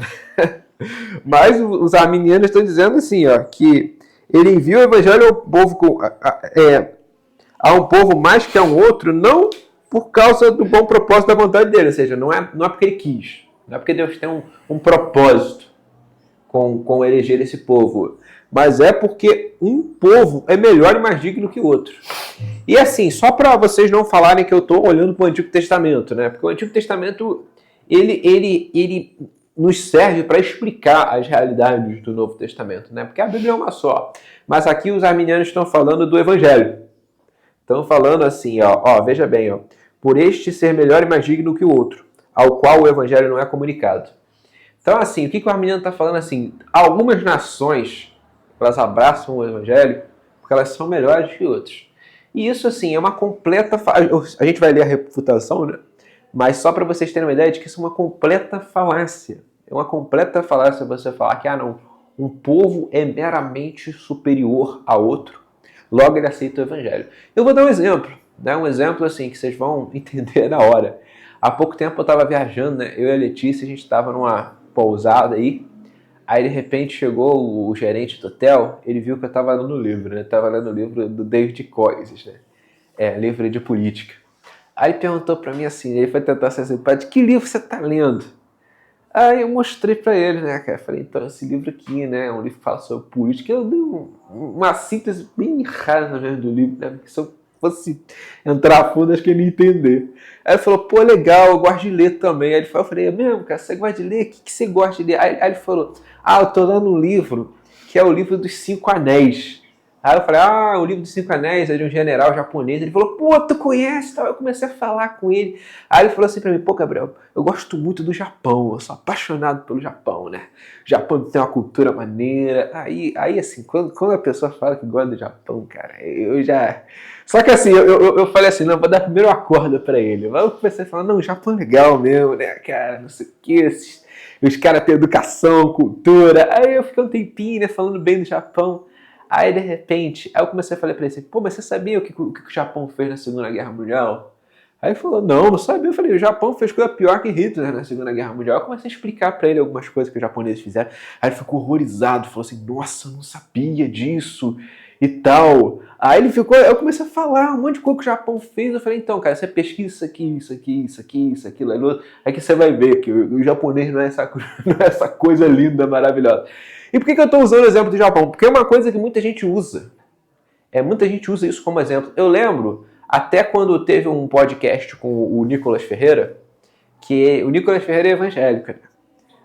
Mas os arminianos estão dizendo assim, ó, que ele envia o evangelho ao povo a um povo mais que a um outro, não por causa do bom propósito da vontade dele, ou seja, não é porque ele quis, não é porque Deus tem um propósito com eleger esse povo, mas é porque um povo é melhor e mais digno que o outro. E assim, só para vocês não falarem que eu estou olhando para o Antigo Testamento, né? Porque o Antigo Testamento, ele nos serve para explicar as realidades do Novo Testamento, né? Porque a Bíblia é uma só. Mas aqui os arminianos estão falando do Evangelho. Estão falando assim, ó, veja bem, ó, por este ser melhor e mais digno que o outro, ao qual o Evangelho não é comunicado. Então, assim, o que o arminiano está falando assim? Algumas nações, elas abraçam o Evangelho porque elas são melhores que outras. E isso, assim, é uma completa... A gente vai ler a refutação, né? Mas só para vocês terem uma ideia de que isso é uma completa falácia. É uma completa falácia você falar que, não, um povo é meramente superior a outro, logo ele aceita o Evangelho. Eu vou dar um exemplo, né? Um exemplo, assim, que vocês vão entender na hora. Há pouco tempo eu estava viajando, né? Eu e a Letícia, a gente estava numa pousada aí de repente chegou o gerente do hotel, ele viu que eu estava lendo o livro, né? Estava lendo o livro do David Koises, né? Livro de política. Aí ele perguntou para mim assim, ele foi tentar ser simpático, que livro você está lendo? Aí eu mostrei para ele, né, cara? Falei, então, esse livro aqui, né, é um livro que fala sobre política. Eu dei uma síntese bem rasa mesmo do livro, né? Porque se eu fosse entrar a fundo, acho que ele ia entender. Aí ele falou, pô, legal, eu gosto de ler também. Aí ele falou, eu falei, é mesmo, cara, você gosta de ler? O que você gosta de ler? Aí ele falou, eu tô lendo um livro que é o livro dos 5 Anéis. Aí eu falei, o livro dos 5 Anéis é de um general japonês. Ele falou, pô, tu conhece? Eu comecei a falar com ele. Aí ele falou assim pra mim, pô, Gabriel, eu gosto muito do Japão, eu sou apaixonado pelo Japão, né? O Japão tem uma cultura maneira. Aí assim, quando a pessoa fala que gosta do Japão, cara, eu já... Só que assim, eu falei assim, não, vou dar primeiro uma corda pra ele. Aí eu comecei a falar, não, o Japão é legal mesmo, né, cara, não sei o que, os caras têm educação, cultura. Aí eu fiquei um tempinho, né, falando bem do Japão. Aí, de repente, eu comecei a falar pra ele assim, pô, mas você sabia o que o Japão fez na Segunda Guerra Mundial? Aí ele falou, não sabia. Eu falei, o Japão fez coisa pior que Hitler na Segunda Guerra Mundial. Eu comecei a explicar pra ele algumas coisas que os japoneses fizeram. Aí ele ficou horrorizado, falou assim, nossa, eu não sabia disso e tal. Aí ele ficou, eu comecei a falar um monte de coisa que o Japão fez. Eu falei, então, cara, você pesquisa isso aqui, isso aqui, isso aqui, isso, aquilo. Aí que você vai ver que o japonês não é essa coisa linda, maravilhosa. E por que eu estou usando o exemplo do Japão? Porque é uma coisa que muita gente usa. Muita gente usa isso como exemplo. Eu lembro, até quando teve um podcast com o Nicolas Ferreira, que o Nicolas Ferreira é evangélico, né?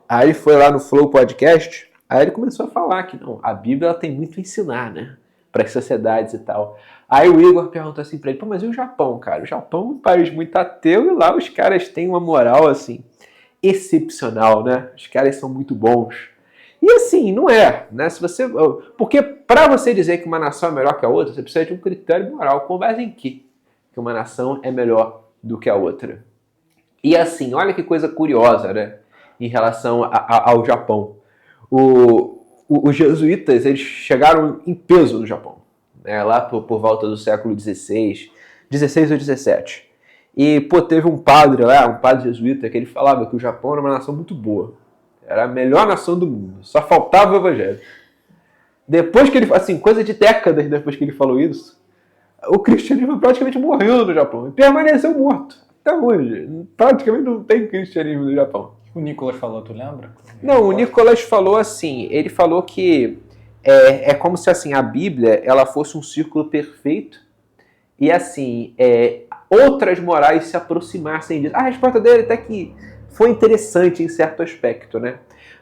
Aí ele foi lá no Flow Podcast, aí ele começou a falar que não, a Bíblia ela tem muito a ensinar, né? Para as sociedades e tal. Aí o Igor perguntou assim para ele, pô, mas e o Japão, cara? O Japão é um país muito ateu e lá os caras têm uma moral, assim, excepcional, né? Os caras são muito bons. E assim, não é, né? Porque para você dizer que uma nação é melhor que a outra, você precisa de um critério moral. Com base em que uma nação é melhor do que a outra? E assim, olha que coisa curiosa, né? Em relação ao Japão. Os jesuítas, eles chegaram em peso no Japão, né? Lá por volta do século XVI ou XVII. E, teve um padre lá, um padre jesuíta, que ele falava que o Japão era uma nação muito boa. Era a melhor nação do mundo. Só faltava o evangelho. Depois que ele... Assim, coisa de décadas depois que ele falou isso, o cristianismo praticamente morreu no Japão. E permaneceu morto. Até hoje. Praticamente não tem cristianismo no Japão. O Nicolas falou, tu lembra? Não, o Nicolas falou assim... Ele falou que é como se assim, a Bíblia ela fosse um círculo perfeito e assim, outras morais se aproximassem disso. A resposta dele até que foi interessante em certo aspecto, né?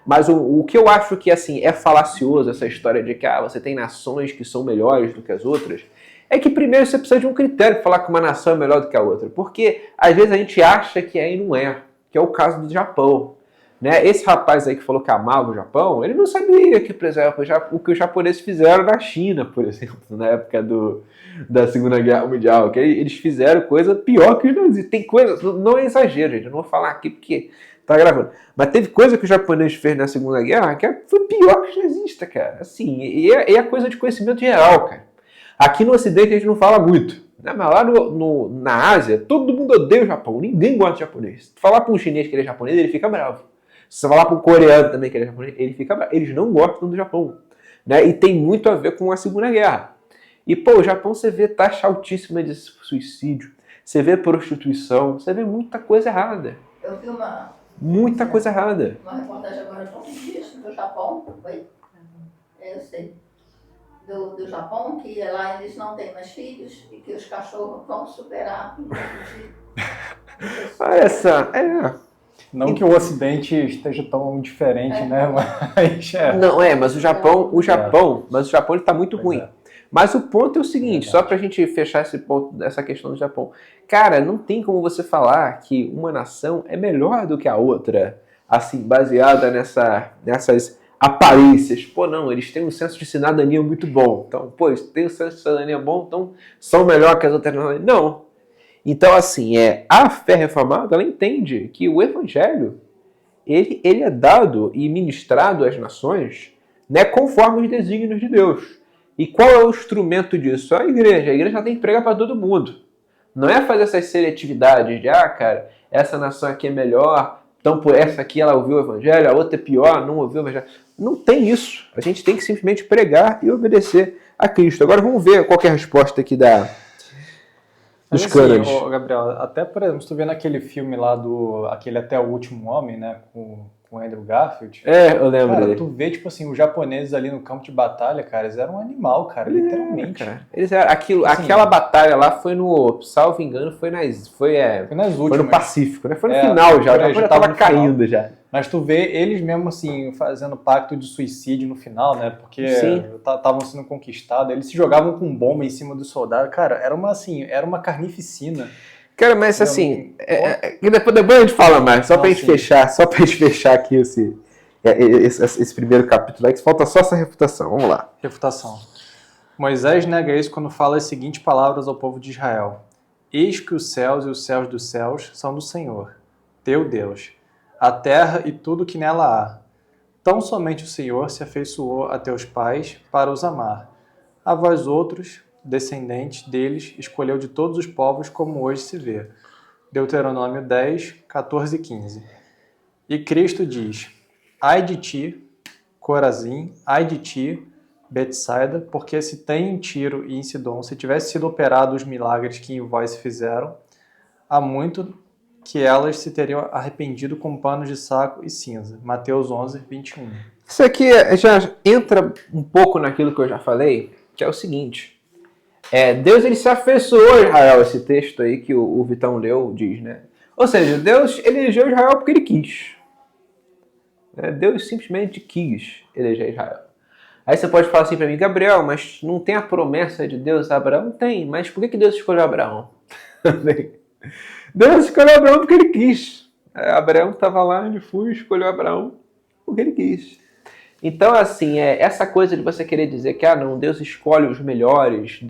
Mas o que eu acho que assim é falacioso, essa história de que você tem nações que são melhores do que as outras, é que primeiro você precisa de um critério para falar que uma nação é melhor do que a outra. Porque às vezes a gente acha que é e não é, que é o caso do Japão. Né? Esse rapaz aí que falou que amava o Japão, ele não sabia que, por exemplo, o que os japoneses fizeram na China, por exemplo, na época da Segunda Guerra Mundial, que eles fizeram coisa pior que os nazistas. Tem coisa, não é exagero, gente, eu não vou falar aqui porque tá gravando, mas teve coisa que os japoneses fez na Segunda Guerra que foi pior que os nazistas, cara. Assim, e é coisa de conhecimento geral, cara. Aqui no Ocidente a gente não fala muito, né? Mas lá na Ásia, todo mundo odeia o Japão, ninguém gosta de japonês. Se tu falar para um chinês que ele é japonês, ele fica bravo. Se você falar para um coreano também que ele é japonês, ele fica bravo. Eles não gostam do Japão, né? E tem muito a ver com a Segunda Guerra. E, o Japão você vê taxa altíssima de suicídio, você vê prostituição, você vê muita coisa errada. Eu vi uma Muita coisa errada. Uma reportagem agora do Japão, foi? Eu sei. Do Japão, que lá eles não têm mais filhos e que os cachorros vão superar. Olha só, Não que o Ocidente esteja tão diferente, né? Mas Não, mas o Japão ele tá muito ruim. Mas o ponto é o seguinte, só pra gente fechar esse ponto, essa questão do Japão. Cara, não tem como você falar que uma nação é melhor do que a outra, assim, baseada nessas aparências. Pô, não, eles têm um senso de cidadania muito bom. Então, pô, eles têm um senso de cidadania bom, então são melhor que as outras nações. Não. Então, assim, a fé reformada, ela entende que o evangelho, ele é dado e ministrado às nações, né, conforme os desígnios de Deus. E qual é o instrumento disso? É a igreja. A igreja tem que pregar para todo mundo. Não é fazer essas seletividades de, cara, essa nação aqui é melhor, então por essa aqui ela ouviu o evangelho, a outra é pior, não ouviu o evangelho. Não tem isso. A gente tem que simplesmente pregar e obedecer a Cristo. Agora vamos ver qual que é a resposta aqui dos cânones. Assim, Gabriel, até por exemplo, se tu vê naquele filme lá aquele Até o Último Homem, né, com Andrew Garfield. Eu lembro dele. Tu vê, tipo assim, os japoneses ali no campo de batalha, cara, eles eram um animal, cara, literalmente. Cara. Eles eram, aquela batalha lá foi salvo engano, foi nas últimas. Foi no Pacífico, né? Foi no final já tava caindo já. Mas tu vê eles mesmo assim, fazendo pacto de suicídio no final, né? Porque estavam sendo conquistados, eles se jogavam com bomba em cima do soldado. Cara, era uma carnificina. Cara, mas assim, depois a gente fala mais, só pra gente fechar aqui esse primeiro capítulo aí, que falta só essa refutação. Vamos lá. Refutação. Moisés nega isso quando fala as seguintes palavras ao povo de Israel: Eis que os céus e os céus dos céus são do Senhor, teu Deus, a terra e tudo que nela há. Tão somente o Senhor se afeiçoou a teus pais para os amar. A vós outros, descendentes deles, escolheu de todos os povos, como hoje se vê. Deuteronômio 10, 14 e 15. E Cristo diz: Ai de ti, Corazim, ai de ti, Betsaida, porque se tem em Tiro e em Sidom, se tivesse sido operado os milagres que em vós se fizeram, há muito que elas se teriam arrependido com panos de saco e cinza. Mateus 11, 21. Isso aqui já entra um pouco naquilo que eu já falei, que é o seguinte. Deus ele se afeiçoou a Israel, esse texto aí que o Vitão leu diz, né? Ou seja, Deus elegeu Israel porque ele quis. Deus simplesmente quis eleger Israel. Aí você pode falar assim para mim, Gabriel, mas não tem a promessa de Deus a Abraão? Tem, mas por que Deus escolheu Abraão? Deus escolheu Abraão porque ele quis. Abraão estava lá, ele foi e escolheu Abraão porque ele quis. Então, assim, essa coisa de você querer dizer que, não, Deus escolhe os melhores,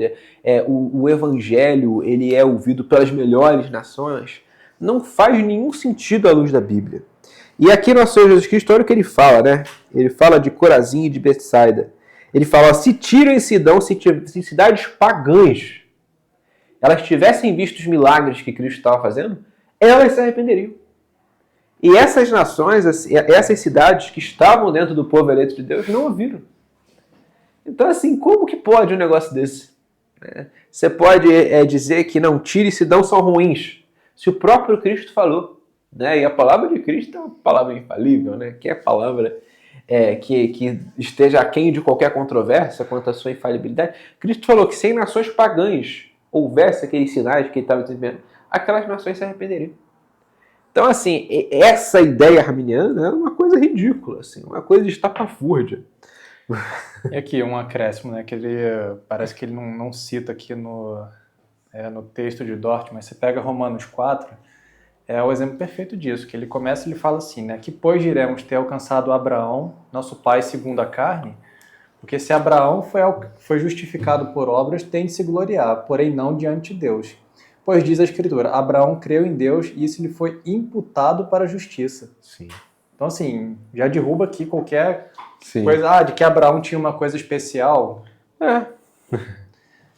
o evangelho ele é ouvido pelas melhores nações, não faz nenhum sentido à luz da Bíblia. E aqui no Senhor Jesus Cristo, olha o que ele fala, né? Ele fala de Corazim e de Betsaida. Ele fala, se Tiro e Sidom, se cidades pagãs, elas tivessem visto os milagres que Cristo estava fazendo, elas se arrependeriam. E essas nações, essas cidades que estavam dentro do povo eleito de Deus, não ouviram. Então, assim, como que pode um negócio desse? Você pode dizer que não, Tiro e Sidom são ruins, se o próprio Cristo falou. Né? E a palavra de Cristo é uma palavra infalível, né? Que é a palavra que esteja aquém de qualquer controvérsia quanto à sua infalibilidade. Cristo falou que se em nações pagãs houvesse aqueles sinais que ele estava desenvolvendo, aquelas nações se arrependeriam. Então, assim, essa ideia arminiana é uma coisa ridícula, assim, uma coisa de estapafúrdia. E aqui um acréscimo, né, que ele parece que ele não cita aqui no texto de Dort, mas você pega Romanos 4, é o exemplo perfeito disso, que ele começa e ele fala assim, né, que pois diremos ter alcançado Abraão, nosso pai segundo a carne, porque se Abraão foi justificado por obras, tem de se gloriar, porém não diante de Deus. Pois diz a Escritura, Abraão creu em Deus e isso lhe foi imputado para a justiça. Sim. Então, assim, já derruba aqui qualquer coisa, de que Abraão tinha uma coisa especial.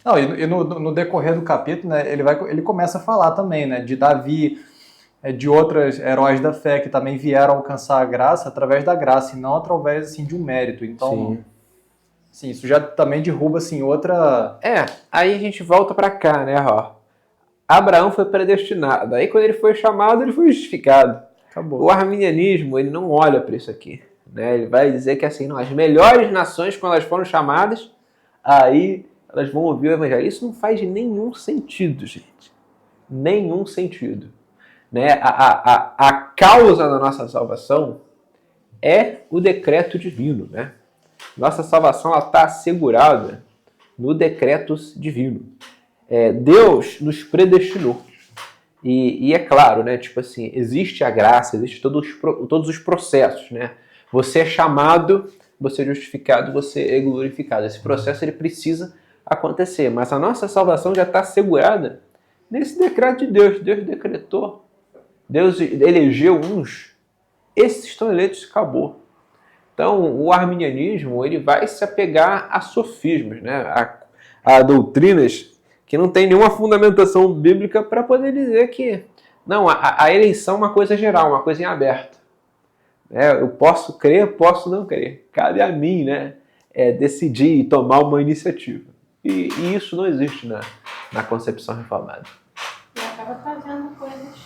Não, e no decorrer do capítulo, né, ele começa a falar também, né, de Davi, de outros heróis da fé que também vieram alcançar a graça através da graça e não através, assim, de um mérito. Então, sim, isso já também derruba, assim, outra... Aí a gente volta para cá, né, Abraão foi predestinado. Aí quando ele foi chamado, ele foi justificado. Acabou. O arminianismo, ele não olha para isso aqui. Né? Ele vai dizer que assim, não, as melhores nações, quando elas foram chamadas, aí elas vão ouvir o evangelho. Isso não faz nenhum sentido, gente. Nenhum sentido. Né? A causa da nossa salvação é o decreto divino. Né? Nossa salvação está assegurada no decreto divino. Deus nos predestinou. E é claro, né? Tipo assim, existe a graça, existe todos os processos, né? Você é chamado, você é justificado, você é glorificado. Esse processo ele precisa acontecer, mas a nossa salvação já está assegurada nesse decreto de Deus. Deus decretou, Deus elegeu uns, esses estão eleitos e acabou. Então, o arminianismo ele vai se apegar a sofismas, né? a doutrinas que não tem nenhuma fundamentação bíblica para poder dizer que não, a eleição é uma coisa geral, uma coisa em aberto. Eu posso crer, posso não crer. Cabe a mim, né, decidir e tomar uma iniciativa. E isso não existe na concepção reformada. E acaba trazendo coisas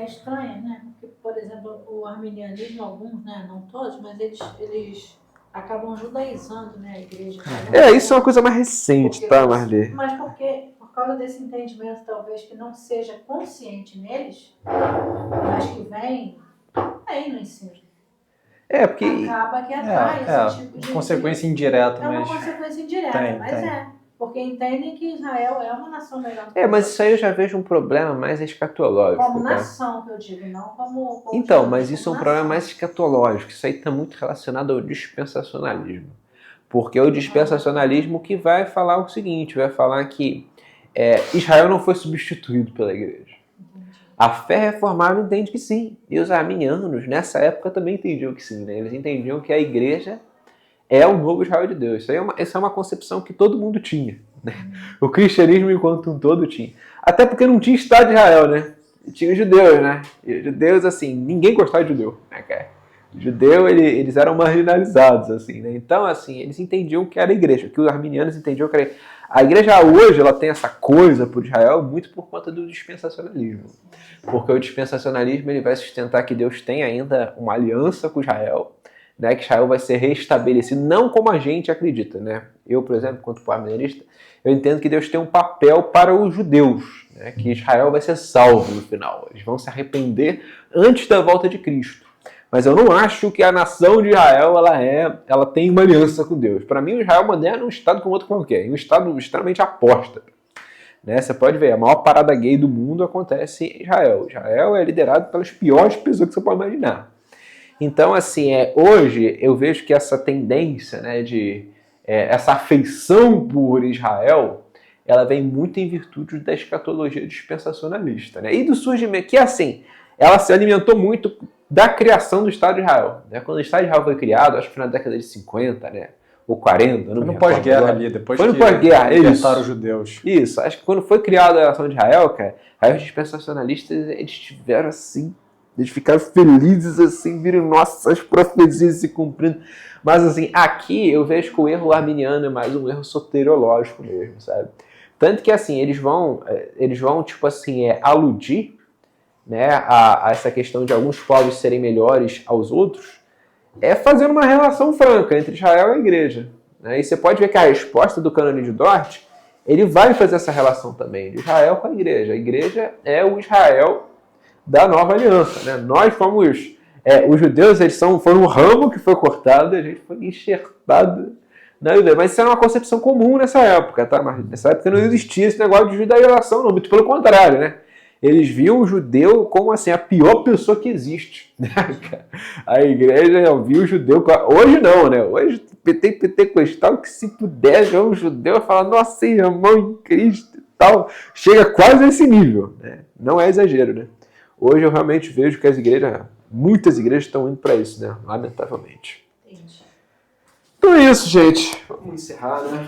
estranhas, né? Porque, por exemplo, o arminianismo, alguns, né, não todos, mas eles acabam judaizando, né, a igreja. Isso é uma coisa mais recente, tá, Marli? Mas porque, por causa desse entendimento, talvez, que não seja consciente neles, mas que vem no ensino. Porque... Acaba que atrai esse tipo de... consequência indireta, uma mas... consequência indireta, mas porque entendem que Israel é uma nação melhor. Mas isso aí eu já vejo um problema mais escatológico. Como nação, que eu digo, não como... Então, mas isso é um problema mais escatológico. Isso aí está muito relacionado ao dispensacionalismo. Porque é o dispensacionalismo que vai falar o seguinte, vai falar que Israel não foi substituído pela igreja. A fé reformada entende que sim. E os arminianos, nessa época, também entendiam que sim. Né? Eles entendiam que a igreja é o novo Israel de Deus. Essa é uma concepção que todo mundo tinha. Né? O cristianismo, enquanto um todo, tinha. Até porque não tinha Estado de Israel, né? Tinha os judeus, né? E os judeus, assim, ninguém gostava de judeu. Né, cara? Os judeus, eles eram marginalizados, assim, né? Então, assim, eles entendiam que era a igreja, que os arminianos entendiam que era a igreja hoje, ela tem essa coisa por Israel muito por conta do dispensacionalismo. Porque o dispensacionalismo, ele vai sustentar que Deus tem ainda uma aliança com Israel, né, que Israel vai ser restabelecido, não como a gente acredita. Né? Eu, por exemplo, quanto arminianista, eu entendo que Deus tem um papel para os judeus, né, que Israel vai ser salvo no final. Eles vão se arrepender antes da volta de Cristo. Mas eu não acho que a nação de Israel ela tem uma aliança com Deus. Para mim, o Israel moderno é um estado como outro qualquer, um estado extremamente apóstata. Né? Você pode ver, a maior parada gay do mundo acontece em Israel. Israel é liderado pelas piores pessoas que você pode imaginar. Então, assim, hoje eu vejo que essa tendência, né, essa afeição por Israel, ela vem muito em virtude da escatologia dispensacionalista. Né? E do surgimento, que assim, ela se alimentou muito da criação do Estado de Israel. Né? Quando o Estado de Israel foi criado, acho que foi na década de 50, né? Ou 40, não me no pós-guerra ali, depois foi no pós-guerra, libertaram os judeus. Isso, acho que quando foi criada a nação de Israel, cara, aí os dispensacionalistas, eles tiveram assim, eles ficaram felizes assim, viram, nossa, as profecias se cumprindo. Mas assim, aqui eu vejo que o erro arminiano é mais um erro soteriológico mesmo, sabe? Tanto que assim, eles vão tipo assim, aludir, né, a essa questão de alguns povos serem melhores aos outros, fazendo uma relação franca entre Israel e a igreja. Né? E você pode ver que a resposta do Cânone de Dort, ele vai fazer essa relação também, de Israel com a igreja. A igreja é o Israel da nova aliança. Né? Nós fomos... os judeus foram um ramo que foi cortado e a gente foi enxertado na igreja. Mas isso era uma concepção comum nessa época. Tá? Mas nessa época não existia esse negócio de judaização, não. Muito pelo contrário, né? Eles viam o judeu como assim, a pior pessoa que existe. Né? A igreja viu o judeu... Hoje não, né? Hoje tem pentecostal que se puder ver um judeu e falar, nossa, irmão em Cristo e tal. Chega quase a esse nível. Né? Não é exagero, né? Hoje eu realmente vejo que muitas igrejas estão indo para isso, né? Lamentavelmente. Entendi. Então é isso, gente. Vamos encerrar, né?